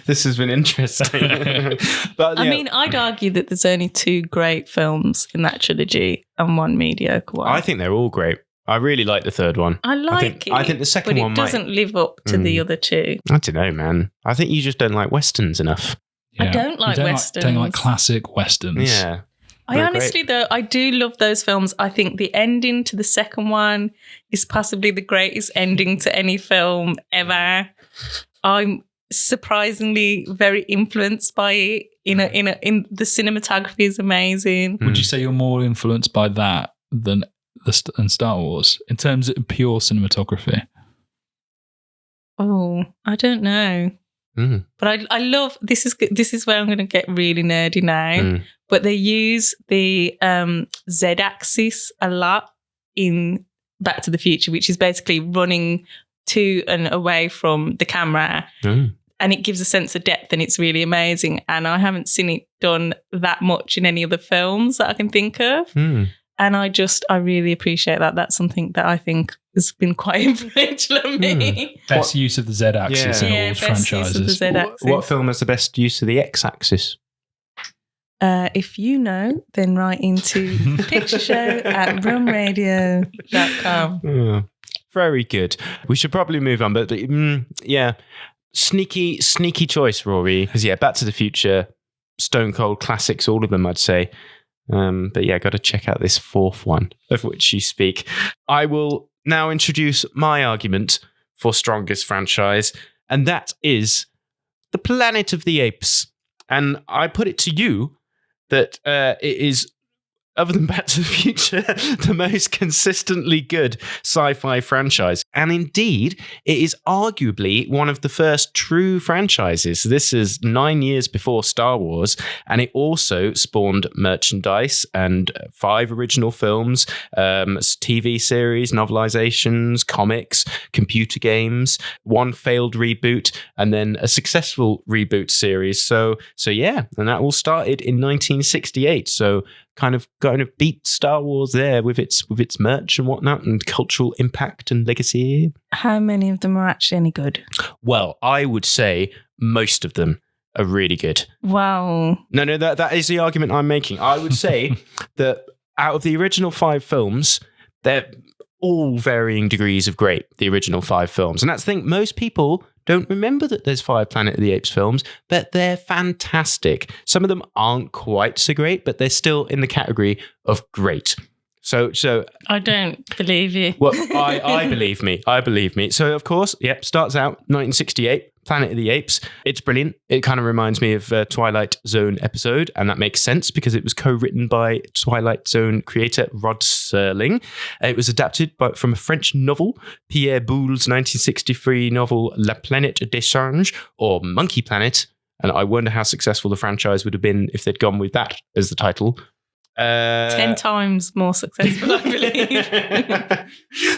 this has been interesting. But I mean, I'd argue that there's only 2 great films in that trilogy and 1 mediocre one. I think they're all great. I really like the third one. I like it. I think the second but one it doesn't live up to the other 2. I don't know, man. I think you just don't like westerns enough. I don't like westerns. Don't like classic westerns. Yeah. I honestly, though, I do love those films. I think the ending to the second one is possibly the greatest ending to any film ever. I'm surprisingly very influenced by it. In the cinematography is amazing. Would you say you're more influenced by that than Star Wars in terms of pure cinematography? Oh, I don't know. But I love this is where I'm going to get really nerdy now. But they use the Z-axis a lot in Back to the Future, which is basically running to and away from the camera. And it gives a sense of depth, and it's really amazing. And I haven't seen it done that much in any other films that I can think of. And I really appreciate that. That's something that I think has been quite influential on me. Best use of the Z-axis in all franchises. What film has the best use of the X-axis? If you know, then write into pictureshow@brumradio.com. Very good. We should probably move on, but yeah, sneaky choice, Rory. Because Back to the Future, stone cold classics, all of them, I'd say. But yeah, got to check out this 4th one of which you speak. I will now introduce my argument for strongest franchise, and that is the Planet of the Apes. And I put it to you that it is, other than Back to the Future, the most consistently good sci-fi franchise. And indeed, it is arguably one of the first true franchises. This is 9 years before Star Wars, and it also spawned merchandise and 5 original films, TV series, novelizations, comics, computer games, 1 failed reboot, and then a successful reboot series. So yeah, and that all started in 1968. So kind of beat Star Wars there with its merch and whatnot and cultural impact and legacy. How many of them are actually any good? Well, I would say most of them are really good. Wow. No, that is the argument I'm making. I would say that out of the original 5 films, they're all varying degrees of great, the original 5 films. And that's the thing, most people don't remember that there's 5 Planet of the Apes films, but they're fantastic. Some of them aren't quite so great, but they're still in the category of great. So I don't believe you. Well, I believe me. I believe me. So of course, starts out 1968, Planet of the Apes. It's brilliant. It kind of reminds me of a Twilight Zone episode, and that makes sense because it was co-written by Twilight Zone creator Rod Serling. It was adapted from a French novel, Pierre Boules's 1963 novel La Planète des Singes, or Monkey Planet. And I wonder how successful the franchise would have been if they'd gone with that as the title. 10 times more successful, I believe.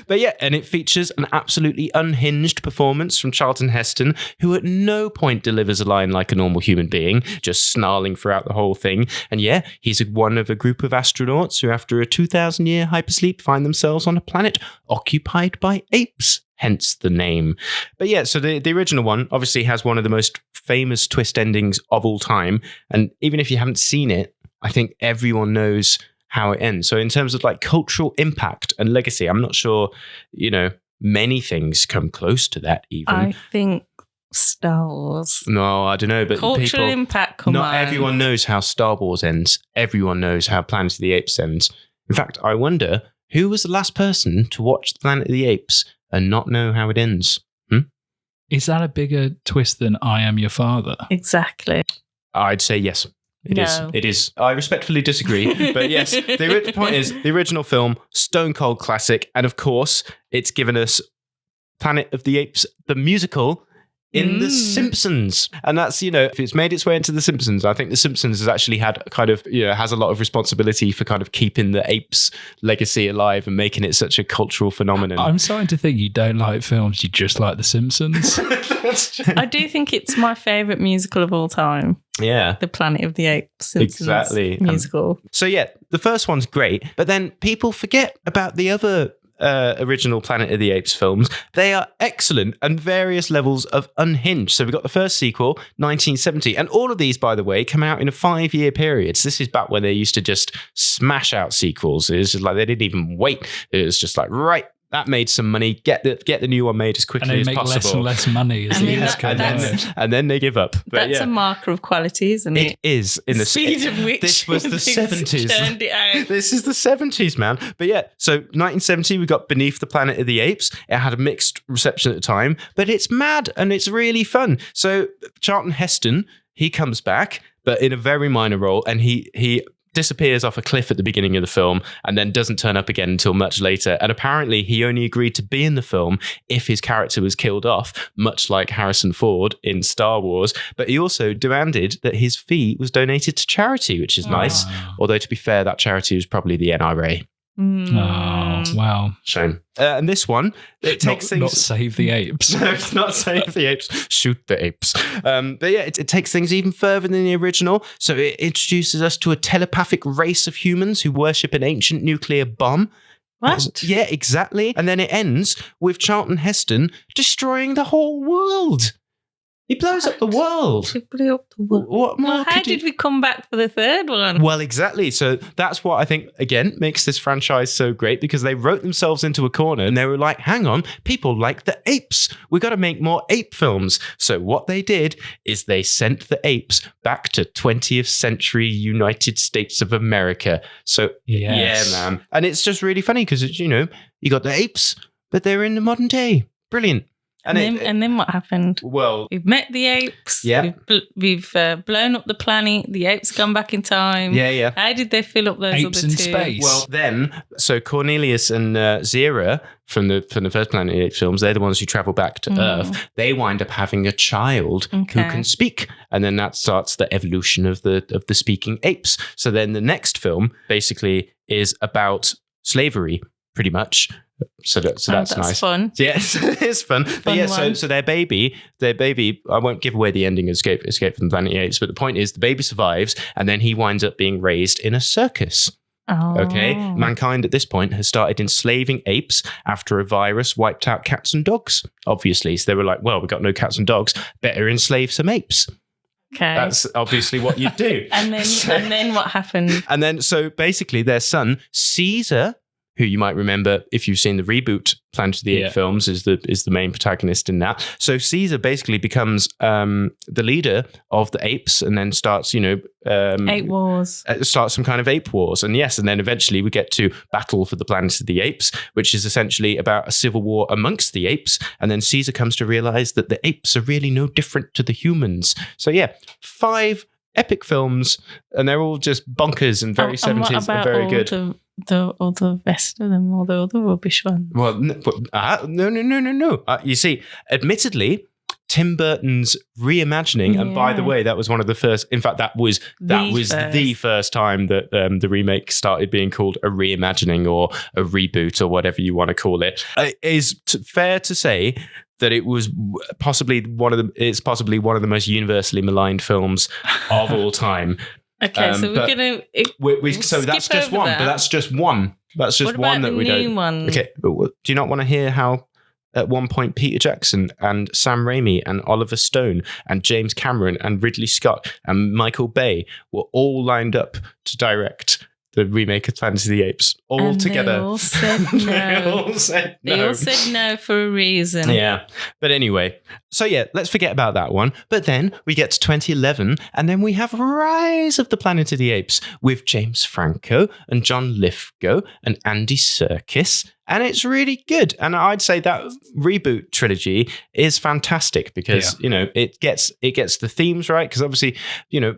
But yeah, and it features an absolutely unhinged performance from Charlton Heston, who at no point delivers a line like a normal human being, just snarling throughout the whole thing. And yeah, he's one of a group of astronauts who, after a 2,000-year hypersleep, find themselves on a planet occupied by apes. Hence the name. But yeah, so the original one obviously has one of the most famous twist endings of all time. And even if you haven't seen it, I think everyone knows how it ends. So in terms of like cultural impact and legacy, I'm not sure, many things come close to that even. I think Star Wars. No, I don't know. But cultural impact, come on. Not everyone knows how Star Wars ends. Everyone knows how Planet of the Apes ends. In fact, I wonder, who was the last person to watch Planet of the Apes and not know how it ends? Is that a bigger twist than I Am Your Father? Exactly. I'd say yes. It is. I respectfully disagree. But yes, the point is, the original film, stone cold classic. And of course, it's given us Planet of the Apes, the musical, in The Simpsons. And that's, if it's made its way into The Simpsons, I think The Simpsons has actually had has a lot of responsibility for kind of keeping the apes legacy alive and making it such a cultural phenomenon. I'm starting to think you don't like films, you just like The Simpsons. I do think it's my favourite musical of all time. Yeah. The Planet of the Apes Simpsons musical. So yeah, the first one's great, but then people forget about the other original Planet of the Apes films, they are excellent and various levels of unhinged. So we've got the first sequel, 1970. And all of these, by the way, come out in a 5-year period. So this is back when they used to just smash out sequels. It was just like they didn't even wait. It was just like, right, that made some money. Get the new one made as quickly as possible. And they make less and less money as the years go by. And then they give up. But that's a marker of quality, isn't it? It is. In the speed of which this was the 70s. Turned it out. This is the 70s, man. But yeah, so 1970, we got Beneath the Planet of the Apes. It had a mixed reception at the time, but it's mad and it's really fun. So Charlton Heston, he comes back, but in a very minor role, and he disappears off a cliff at the beginning of the film and then doesn't turn up again until much later. And apparently he only agreed to be in the film if his character was killed off, much like Harrison Ford in Star Wars. But he also demanded that his fee was donated to charity, which is nice. Although, to be fair, that charity was probably the NRA. Oh, wow. Shame. And this one, it takes things... Not Save the Apes. No, it's not Save the Apes. Shoot the apes. But yeah, it takes things even further than the original. So it introduces us to a telepathic race of humans who worship an ancient nuclear bomb. What? Yeah, exactly. And then it ends with Charlton Heston destroying the whole world. He blows up the world. He blew up the world. What more? Well, how did we come back for the third one? Well, exactly. So that's what I think, again, makes this franchise so great, because they wrote themselves into a corner and they were like, hang on, people like the apes. We got to make more ape films. So what they did is they sent the apes back to 20th century United States of America. So yeah, man. And it's just really funny because, you got the apes, but they're in the modern day. Brilliant. And then what happened? Well, we've met the apes. Yeah. We've blown up the planet. The apes come back in time. Yeah. How did they fill up those apes other in two? space? Well, then, so Cornelius and Zira from the first Planet of the Apes films, they're the ones who travel back to Earth. They wind up having a child who can speak, and then that starts the evolution of the speaking apes. So then the next film basically is about slavery, pretty much. So that's nice. Fun. Yes, it's fun. But yeah, so their baby, I won't give away the ending of Escape from the Planet of the Apes, but the point is the baby survives and then he winds up being raised in a circus. Oh. Okay, mankind at this point has started enslaving apes after a virus wiped out cats and dogs, obviously. So they were like, well, we've got no cats and dogs, better enslave some apes. Okay. That's obviously what you do. and then what happened? And then, so basically their son, Caesar, who you might remember if you've seen the reboot Planet of the Apes films, is the main protagonist in that. So Caesar basically becomes the leader of the apes, and then starts, Ape wars. Starts some kind of ape wars, and then eventually we get to Battle for the Planet of the Apes, which is essentially about a civil war amongst the apes. And then Caesar comes to realize that the apes are really no different to the humans. So yeah, 5 epic films, and they're all just bonkers and very 70s and very good. All the rest of them, all the other rubbish ones. Well, no. You see, admittedly, Tim Burton's reimagining, and by the way, that was one of the first. In fact, that was the first time that the remake started being called a reimagining or a reboot or whatever you want to call it. It is fair to say that it was possibly one of the most universally maligned films of all time. Okay, so we're gonna. So that's just one, but that's just one. That's just one that we don't. One? Okay, but do you not want to hear how at one point Peter Jackson and Sam Raimi and Oliver Stone and James Cameron and Ridley Scott and Michael Bay were all lined up to direct the remake of Planet of the Apes all together? They all said no. They all said no for a reason. Yeah. But anyway, so yeah, let's forget about that one. But then we get to 2011, and then we have Rise of the Planet of the Apes with James Franco and John Lithgow and Andy Serkis. And it's really good. And I'd say that reboot trilogy is fantastic because, it gets the themes right. Because obviously,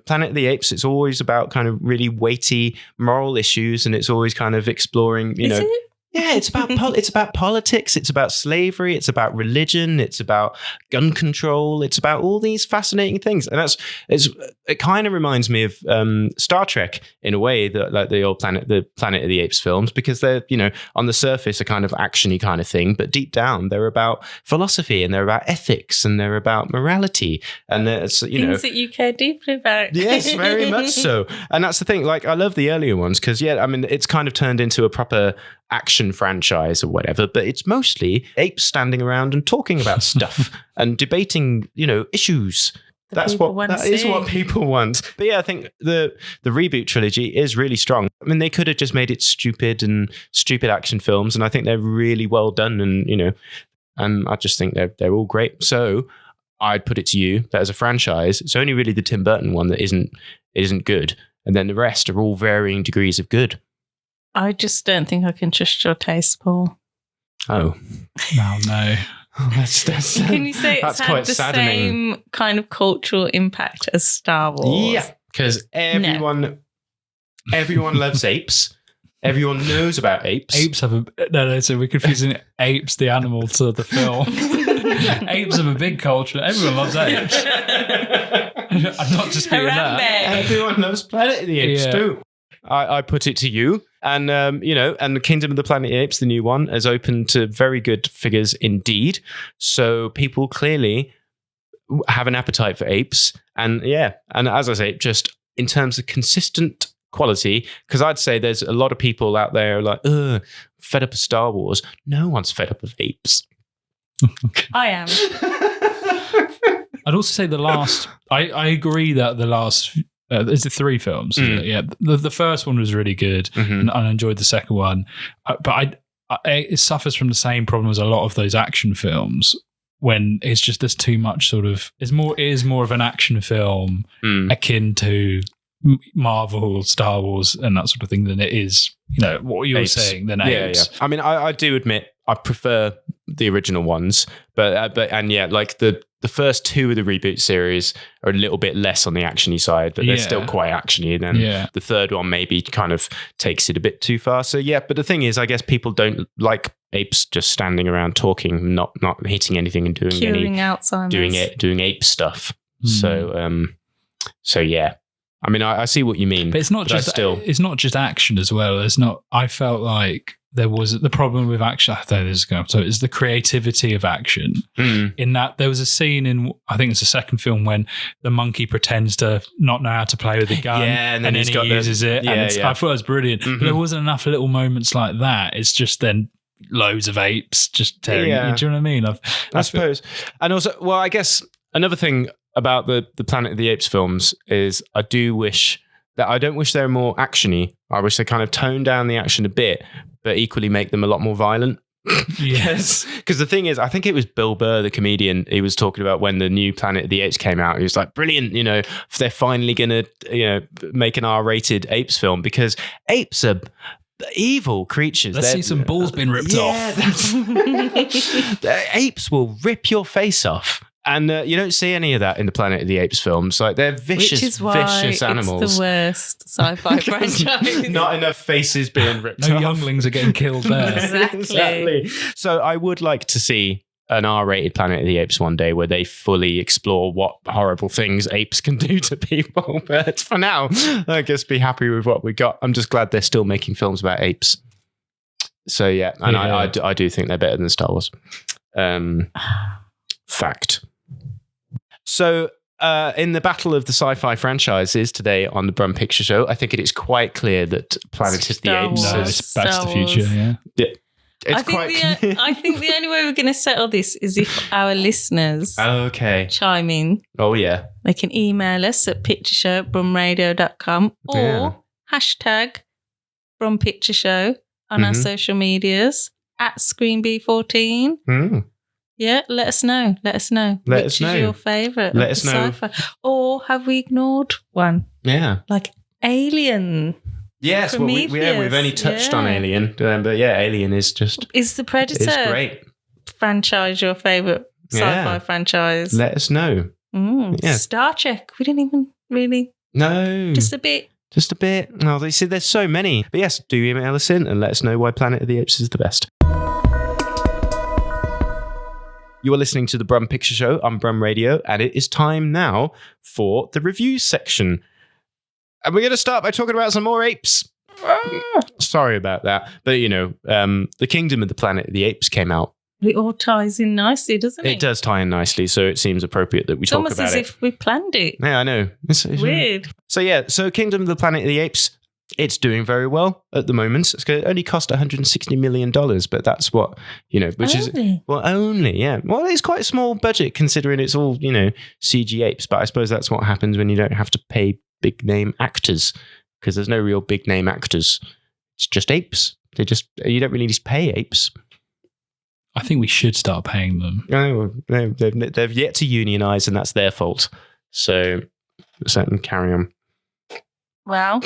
Planet of the Apes, it's always about kind of really weighty moral issues, and it's always kind of exploring, Is it? Yeah, it's about politics, it's about slavery, it's about religion, it's about gun control, it's about all these fascinating things, and it kind of reminds me of Star Trek in a way, that like the Planet of the Apes films, because they're on the surface a kind of actiony kind of thing, but deep down they're about philosophy and they're about ethics and they're about morality, and it's things that you care deeply about. Yes, very much so. And that's the thing. Like, I love the earlier ones because it's kind of turned into a proper action franchise or whatever, but it's mostly apes standing around and talking about stuff and debating, issues. That is what people want. But yeah, I think the reboot trilogy is really strong. I mean, they could have just made it stupid action films, and I think they're really well done, and I just think they're all great. So I'd put it to you that as a franchise, it's only really the Tim Burton one that isn't good, and then the rest are all varying degrees of good. I just don't think I can trust your taste, Paul. Oh. No. That's Can you say it's had the saddening. same kind of cultural impact as Star Wars? Yeah, because everyone loves apes. Everyone knows about apes. Apes have so we're confusing apes, the animal, to the film. Apes have a big culture. Everyone loves apes. I'm not disputing that. Everyone loves Planet of the Apes too. I put it to you, and and the Kingdom of the Planet of the Apes, the new one, is open to very good figures indeed. So people clearly have an appetite for apes, and as I say, just in terms of consistent quality, because I'd say there's a lot of people out there like, fed up of Star Wars. No one's fed up of apes. I am. I'd also say the last. I agree that the last. Is it 3 films? Is it? Yeah. The first one was really good, and I enjoyed the second one. But it suffers from the same problem as a lot of those action films, when it's just there's too much sort of. It is more of an action film akin to Marvel, Star Wars, and that sort of thing than it is, what you're saying, than apes. Yeah. I mean, I do admit I prefer the original ones, but like the first 2 of the reboot series are a little bit less on the actiony side, but they're still quite actiony. And then the third one maybe kind of takes it a bit too far. So but the thing is, I guess people don't like apes just standing around talking, not hitting anything and doing doing ape stuff. So yeah. I mean, I see what you mean, but it's not just action as well. I felt like there was the problem with action. So it's the creativity of action. In that there was a scene in, I think it's the second film, when the monkey pretends to not know how to play with the gun, and then he uses it. I thought it was brilliant. But there wasn't enough little moments like that. It's just then loads of apes just tearing. Do you know what I mean? I suppose. And also, well, I guess another thing about the Planet of the Apes films is I don't wish they were more actiony. I wish they kind of toned down the action a bit, but equally make them a lot more violent. Yes. Because the thing is, I think it was Bill Burr, the comedian, he was talking about when the new Planet of the Apes came out. He was like, brilliant, they're finally going to, make an R-rated apes film, because apes are evil creatures. Let's see some balls being ripped off. Apes will rip your face off. And you don't see any of that in the Planet of the Apes films. Like, they're vicious, vicious animals. It's the worst sci-fi franchise. Not enough faces being ripped off. No younglings are getting killed there. Exactly. So I would like to see an R-rated Planet of the Apes one day, where they fully explore what horrible things apes can do to people. But for now, I guess be happy with what we got. I'm just glad they're still making films about apes. So yeah, and I do think they're better than Star Wars. Fact. So, in the battle of the sci-fi franchises today on the Brum Picture Show, I think it is quite clear that Planet of the Apes is Back to the Future. Yeah. I think the only way we're going to settle this is if our listeners chime in. Oh, yeah. They can email us at pictureshow@brumradio.com or hashtag Brum Picture Show on our social medias at ScreenB14. Yeah, let us know. Which is your favourite? Let us know. Sci-fi? Or have we ignored one? Yeah. Like Alien. Yes, well, we've only touched on Alien. But yeah, Alien is just... Is the Predator it's great. Franchise your favourite sci-fi franchise? Let us know. Yeah. Star Trek. We didn't even really... No. Just a bit. No, you see, there's so many. But yes, do email us in and let us know why Planet of the Apes is the best. You are listening to the Brum Picture Show on Brum Radio, and it is time now for the reviews section. And we're going to start by talking about some more apes. Sorry about that. But, the Kingdom of the Planet of the Apes came out. It all ties in nicely, doesn't it? It does tie in nicely, so it seems appropriate that we talk about it. It's almost as if we planned it. Yeah, I know. It's weird. So Kingdom of the Planet of the Apes It's doing very well at the moment. It's going to only cost $160 million, but that's what, which Only? is, only, yeah. Well, it's quite a small budget considering it's all, CG apes, but I suppose that's what happens when you don't have to pay big name actors, because there's no real big name actors. It's just apes. You don't really need to pay apes. I think we should start paying them. No, they've yet to unionize, and that's their fault. So carry on. Well,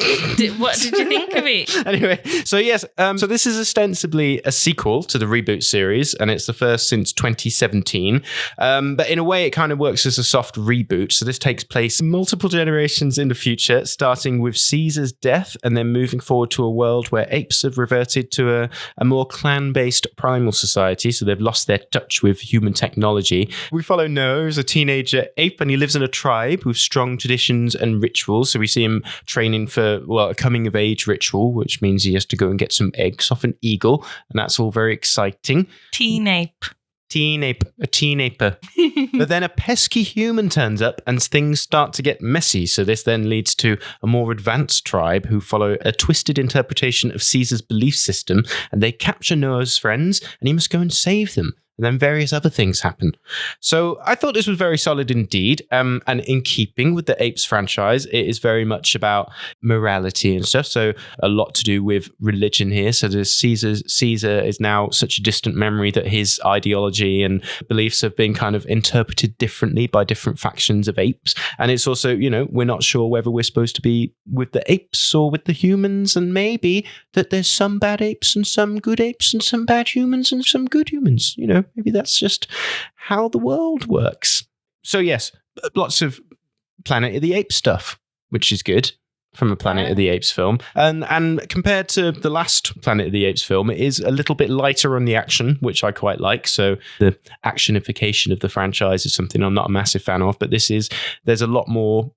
what did you think of it? Anyway, so yes, so this is ostensibly a sequel to the reboot series, and it's the first since 2017. But in a way, it kind of works as a soft reboot. So this takes place multiple generations in the future, starting with Caesar's death, and then moving forward to a world where apes have reverted to a more clan-based primal society. So they've lost their touch with human technology. We follow Noah, who's a teenager ape, and he lives in a tribe with strong traditions and rituals. So we see him training for, a coming of age ritual, which means he has to go and get some eggs off an eagle, and that's all very exciting. Teen ape. A teen aper. But then a pesky human turns up and things start to get messy. So this then leads to a more advanced tribe who follow a twisted interpretation of Caesar's belief system, and they capture Noah's friends and he must go and save them. And then various other things happen. So I thought this was very solid indeed. And in keeping with the Apes franchise, it is very much about morality and stuff. So a lot to do with religion here. So Caesar is now such a distant memory that his ideology and beliefs have been kind of interpreted differently by different factions of apes. And it's also, we're not sure whether we're supposed to be with the apes or with the humans. And maybe that there's some bad apes and some good apes and some bad humans and some good humans, Maybe that's just how the world works. So yes, lots of Planet of the Apes stuff, which is good from a Planet of the Apes film. And compared to the last Planet of the Apes film, it is a little bit lighter on the action, which I quite like. So the actionification of the franchise is something I'm not a massive fan of, but there's a lot more,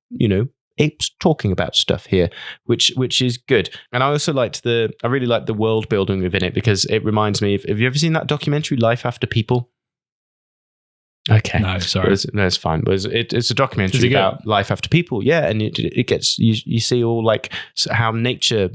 apes talking about stuff here, which is good. And I also I really liked the world building within it, because it reminds me of, have you ever seen that documentary Life After People? Okay. No, sorry. It's fine. It's a documentary about life after people. Yeah. And it gets, you see all like how nature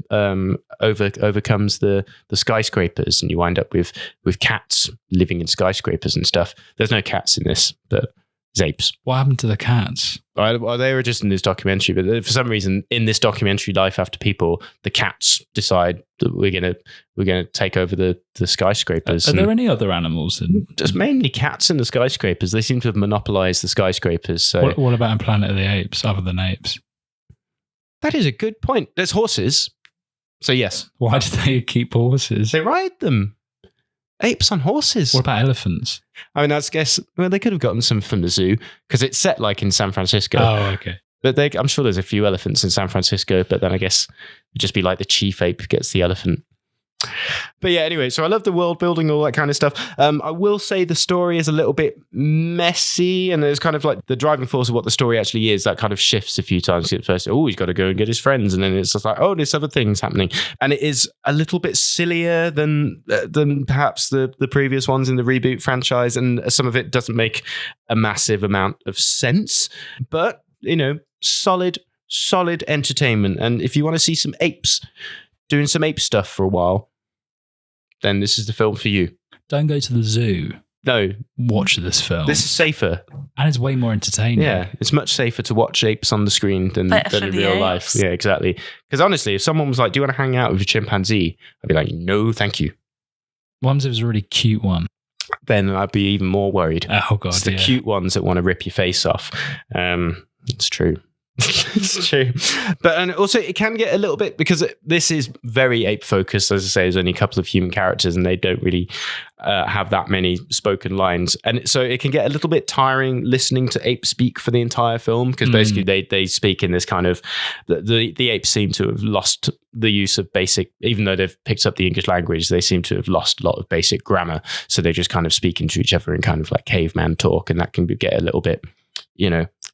overcomes the skyscrapers, and you wind up with cats living in skyscrapers and stuff. There's no cats in this, but there's apes. What happened to the cats? Well, they were just in this documentary, but for some reason, in this documentary, Life After People, the cats decide that we're gonna take over the skyscrapers. Are there any other animals? Just mainly cats in the skyscrapers. They seem to have monopolized the skyscrapers. So, what about in Planet of the Apes, other than apes? That is a good point. There's horses. So yes. Why do they keep horses? They ride them. Apes on horses. What about elephants? I mean, I guess, they could have gotten some from the zoo, because it's set like in San Francisco. Oh, okay. But I'm sure there's a few elephants in San Francisco, but then I guess it'd just be like the chief ape gets the elephant. But yeah, anyway, so I love the world building, all that kind of stuff. I will say the story is a little bit messy, and there's kind of like the driving force of what the story actually is that kind of shifts a few times. At first, he's got to go and get his friends, and then it's just like, there's other things happening, and it is a little bit sillier than perhaps the previous ones in the reboot franchise, and some of it doesn't make a massive amount of sense, but solid entertainment. And if you want to see some apes doing some ape stuff for a while, then this is the film for you. Don't go to the zoo. No. Watch this film. This is safer. And it's way more entertaining. Yeah, it's much safer to watch apes on the screen than in real life. Yeah, exactly. Because honestly, if someone was like, do you want to hang out with a chimpanzee? I'd be like, no, thank you. What if it was a really cute one? Then I'd be even more worried. Oh, God, it's the cute ones that want to rip your face off. It's true. It's true. And also it can get a little bit, because this is very ape focused. As I say, there's only a couple of human characters and they don't really have that many spoken lines, and so it can get a little bit tiring listening to apes speak for the entire film, because basically they speak in this kind of, the apes seem to have lost the use of basic, even though they've picked up the English language, they seem to have lost a lot of basic grammar, so they just kind of speak into each other in kind of like caveman talk, and that can get a little bit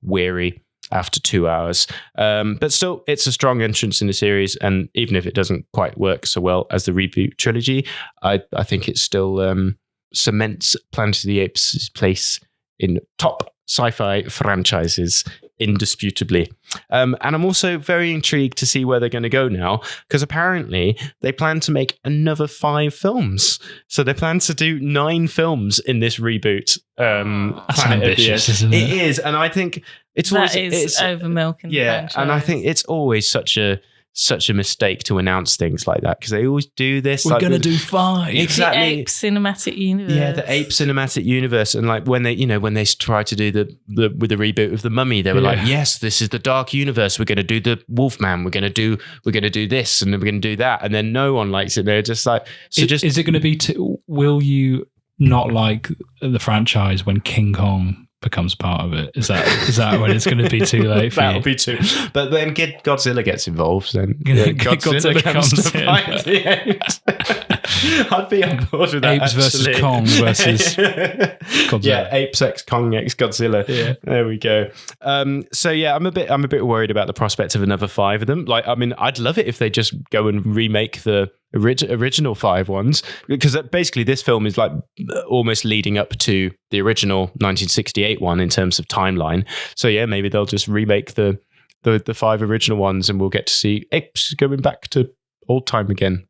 weary after 2 hours. But still, it's a strong entrance in the series, and even if it doesn't quite work so well as the reboot trilogy, I think it still cements Planet of the Apes' place in top sci-fi franchises indisputably. And I'm also very intrigued to see where they're going to go now, because apparently they plan to make another 5 films. So they plan to do 9 films in this reboot. That's ambitious, isn't it? It is, and I think it's always over milking. Yeah, and I think it's always such a mistake to announce things like that, because they always do this. We're going to do 5. Exactly. The Ape cinematic universe. Yeah, the Ape cinematic universe. And like when they try to do the with the reboot of The Mummy, they were like, yes, this is the dark universe. We're going to do the Wolfman. We're going to do this, and then we're going to do that. And then no one likes it. They're just like, is it going to be? Will you not like the franchise when King Kong becomes part of it? Is that when it's going to be too late for That'll you? be too. But then Godzilla gets involved, then Godzilla comes to in. fight the apes. I'd be on board with that. Apes versus Kong versus Godzilla. Yeah, Apes x Kong x Godzilla. Yeah. There we go. So yeah, I'm a bit worried about the prospect of another 5 of them. Like, I mean, I'd love it if they just go and remake the original 5 ones, because basically this film is like almost leading up to the original 1968 one in terms of timeline. So yeah, maybe they'll just remake the 5 original ones, and we'll get to see apes going back to old time again.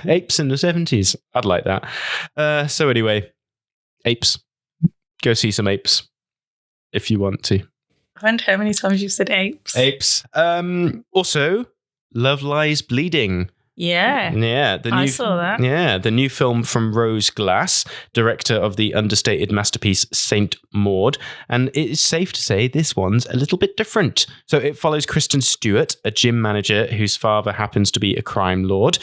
Apes in the 70s. I'd like that. So anyway, apes. Go see some apes if you want to. I wonder how many times you've said apes. Apes. Also, Love Lies Bleeding. Yeah. Yeah. I saw that. Yeah. The new film from Rose Glass, director of the understated masterpiece Saint Maud. And it is safe to say this one's a little bit different. So it follows Kristen Stewart, a gym manager whose father happens to be a crime lord,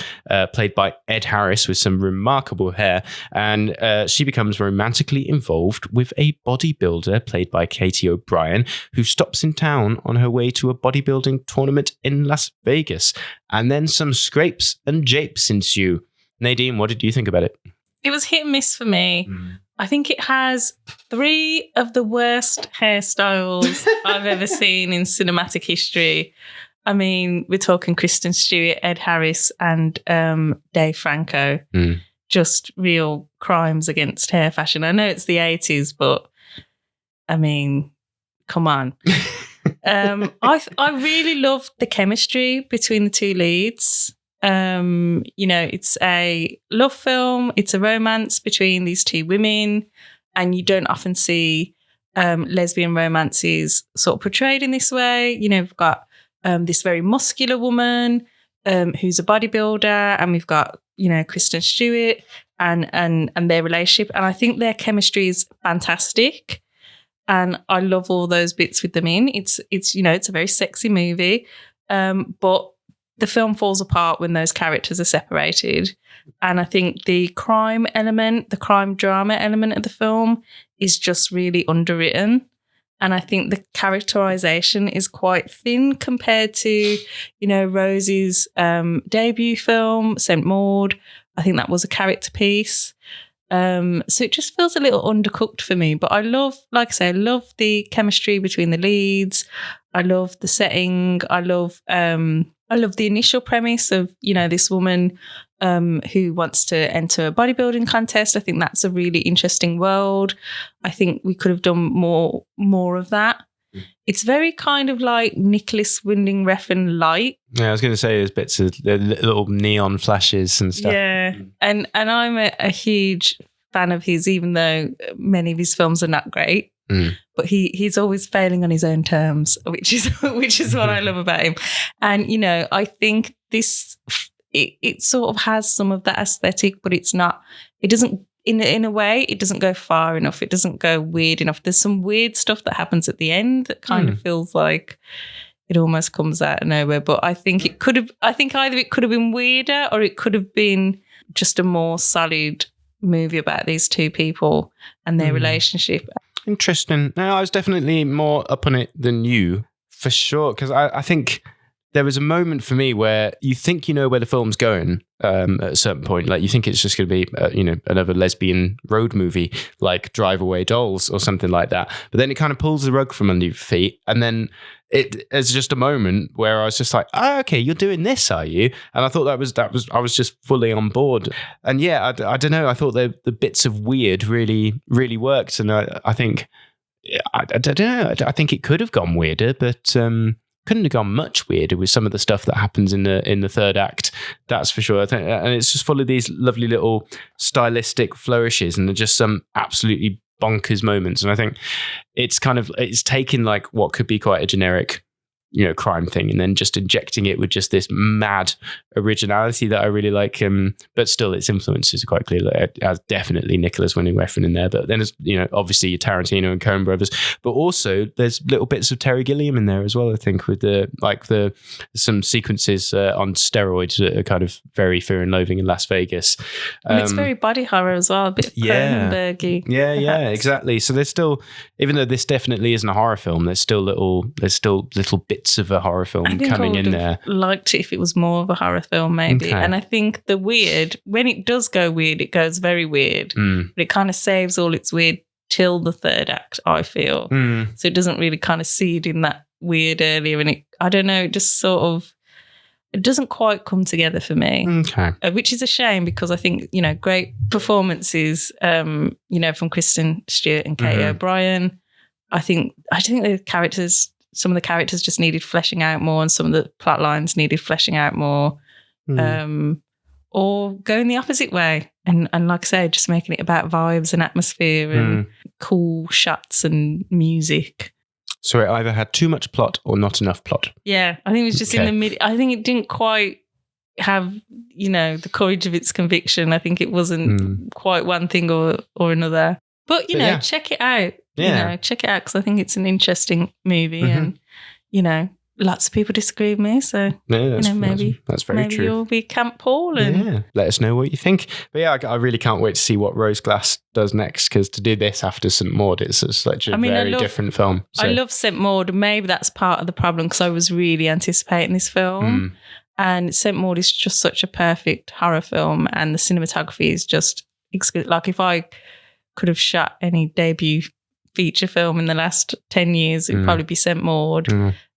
played by Ed Harris with some remarkable hair. And she becomes romantically involved with a bodybuilder played by Katie O'Brien, who stops in town on her way to a bodybuilding tournament in Las Vegas. And then some scrapes and japes ensue. Nadine, what did you think about it? It was hit and miss for me. I think it has 3 of the worst hairstyles I've ever seen in cinematic history. I mean, we're talking Kristen Stewart, Ed Harris, and Dave Franco. Just real crimes against hair fashion. I know it's the 80s, but I mean, come on. I really loved the chemistry between the 2 leads. It's a love film. It's a romance between these 2 women, and you don't often see lesbian romances sort of portrayed in this way. You know, we've got this very muscular woman who's a bodybuilder, and we've got, Kristen Stewart and their relationship. And I think their chemistry is fantastic. And I love all those bits with them in. It's a very sexy movie, but the film falls apart when those characters are separated. And I think the crime drama element of the film is just really underwritten. And I think the characterization is quite thin compared to, Rose's debut film, Saint Maud. I think that was a character piece. So it just feels a little undercooked for me. But I love the chemistry between the leads. I love the setting. I love the initial premise of, this woman who wants to enter a bodybuilding contest. I think that's a really interesting world. I think we could have done more of that. It's very kind of like Nicholas Winding Refn light. Yeah, I was going to say there's bits of little neon flashes and stuff. Yeah, and I'm a huge fan of his, even though many of his films are not great. But he's always failing on his own terms, which is what I love about him. And I think this it sort of has some of that aesthetic, but it's not. It doesn't. In a way, it doesn't go far enough. It doesn't go weird enough. There's some weird stuff that happens at the end that kind of feels like it almost comes out of nowhere. But I think it could have. I think either it could have been weirder, or it could have been just a more solid movie about these 2 people and their relationship. Interesting. No, I was definitely more up on it than you, for sure. Because I think there was a moment for me where you think you know where the film's going at a certain point. Like, you think it's just going to be, another lesbian road movie like Drive Away Dolls or something like that. But then it kind of pulls the rug from under your feet. And then it's just a moment where I was just like, oh, okay, you're doing this, are you? And I thought I was just fully on board. And yeah, I don't know. I thought the bits of weird really, really worked. And I think I don't know. I think it could have gone weirder, but couldn't have gone much weirder with some of the stuff that happens in the third act. That's for sure. I think, and it's just full of these lovely little stylistic flourishes, and just some absolutely bonkers moments. And I think it's taken like what could be quite a generic, crime thing, and then just injecting it with just this mad originality that I really like. But still, its influences are quite clear. Like, as definitely Nicholas Winding Refn in there, but then there's obviously your Tarantino and Coen brothers, but also there's little bits of Terry Gilliam in there as well. I think with some sequences on steroids that are kind of very Fear and Loathing in Las Vegas. It's very body horror as well, a bit Cronenberg-y. Yeah, exactly. So there's still, even though this definitely isn't a horror film, there's still little bits of a horror film coming in there. Liked it if it was more of a horror film, maybe. Okay. And I think the weird, when it does go weird, it goes very weird. But it kind of saves all its weird till the third act, I feel. So it doesn't really kind of seed in that weird earlier, and I don't know, it just sort of, it doesn't quite come together for me. Okay. Which is a shame, because I think, great performances, from Kristen Stewart and Kate O'Brien. I think the characters, some of the characters just needed fleshing out more, and some of the plot lines needed fleshing out more, or going the opposite way. And like I say, just making it about vibes and atmosphere and cool shots and music. So it either had too much plot or not enough plot. Yeah, I think it was just in the mid. I think it didn't quite have, the courage of its conviction. I think it wasn't quite one thing or another. But, check it out. Yeah. Check it out, because I think it's an interesting movie, and, lots of people disagree with me. So, maybe that's very true. You'll be Camp Paul. And let us know what you think. But yeah, I really can't wait to see what Rose Glass does next, because to do this after St. Maud, it's such a very different film. So. I love St. Maud. Maybe that's part of the problem, because I was really anticipating this film. And St. Maud is just such a perfect horror film, and the cinematography is just exquisite. Like, if I could have shot any debut feature film in the last 10 years, it'd probably be St. Maud.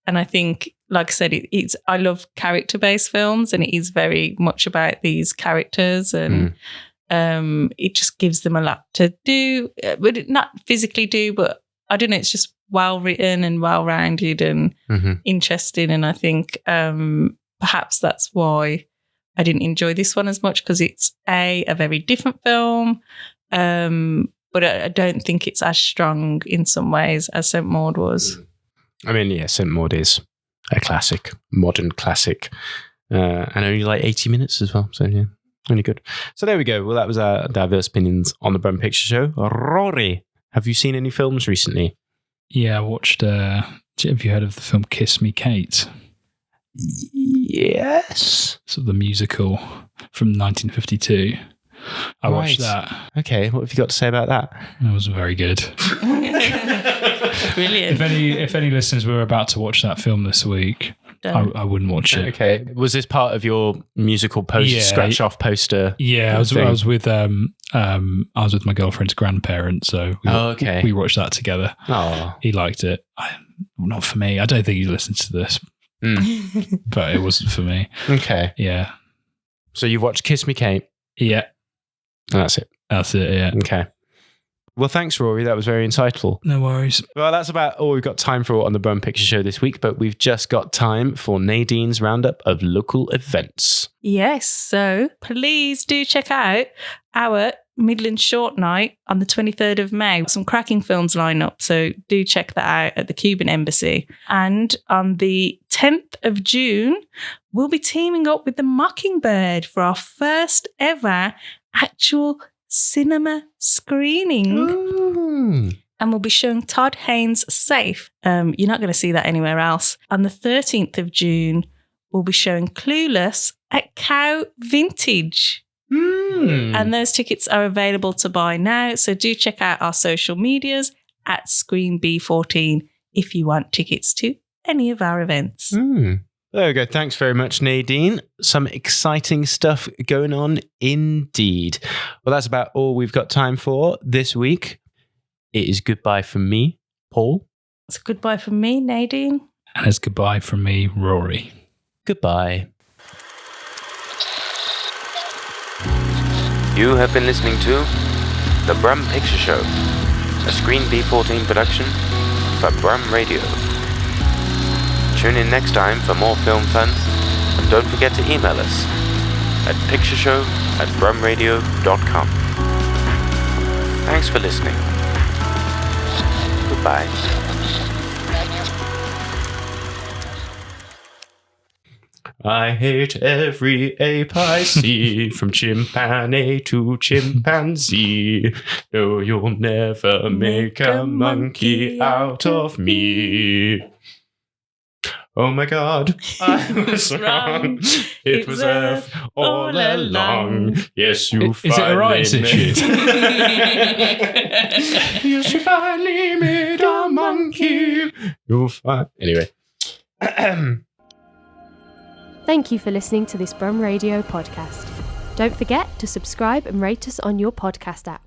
And I think, like I said, I love character-based films, and it is very much about these characters, and it just gives them a lot to do, but not physically do, but I don't know, it's just well-written and well-rounded and interesting. And I think perhaps that's why I didn't enjoy this one as much, because it's a very different film, but I don't think it's as strong in some ways as St. Maud was. I mean, yeah, St. Maud is a classic, modern classic, and only like 80 minutes as well. So yeah, really good. So there we go. Well, that was our diverse opinions on the Brum Picture Show. Rory, have you seen any films recently? Yeah, I watched, have you heard of the film Kiss Me, Kate? Yes. Sort of the musical from 1952. I watched that. Okay, what have you got to say about that? It wasn't very good. Brilliant. If any listeners were about to watch that film this week, I wouldn't watch it. Okay. Was this part of your musical scratch off poster? Yeah, I was with my girlfriend's grandparents, so we watched that together. Oh, he liked it. Not for me. I don't think he listens to this, but it wasn't for me. Okay. Yeah. So you watched Kiss Me, Kate? Yeah. And that's it. That's it. Yeah. Okay. Well, thanks, Rory. That was very insightful. No worries. Well, that's about all we've got time for on the Brum Picture Show this week, but we've just got time for Nadine's roundup of local events. Yes, so please do check out our Midland Short Night on the 23rd of May. Some cracking films line up, so do check that out at the Cuban Embassy. And on the 10th of June, we'll be teaming up with the Mockingbird for our first ever actual cinema screening. Ooh. And we'll be showing Todd Haynes' Safe. You're not going to see that anywhere else. On the 13th of June, we'll be showing Clueless at Cow Vintage. And those tickets are available to buy now. So do check out our social medias at ScreenB14 if you want tickets to any of our events. There we go. Thanks very much, Nadine. Some exciting stuff going on indeed. Well, that's about all we've got time for this week. It is goodbye from me, Paul. It's goodbye from me, Nadine. And it's goodbye from me, Rory. Goodbye. You have been listening to The Brum Picture Show, a Screen B14 production for Brum Radio. Tune in next time for more film fun, and don't forget to email us at pictureshow@brumradio.com. Thanks for listening. Goodbye. I hate every ape I see, from chimpanzee to chimpanzee. No, you'll never make a monkey out of me. Oh my god, I was wrong. It was Earth all along. Yes, you Is it a rights issue? Yes, you finally made a monkey. Anyway. Thank you for listening to this Brum Radio podcast. Don't forget to subscribe and rate us on your podcast app.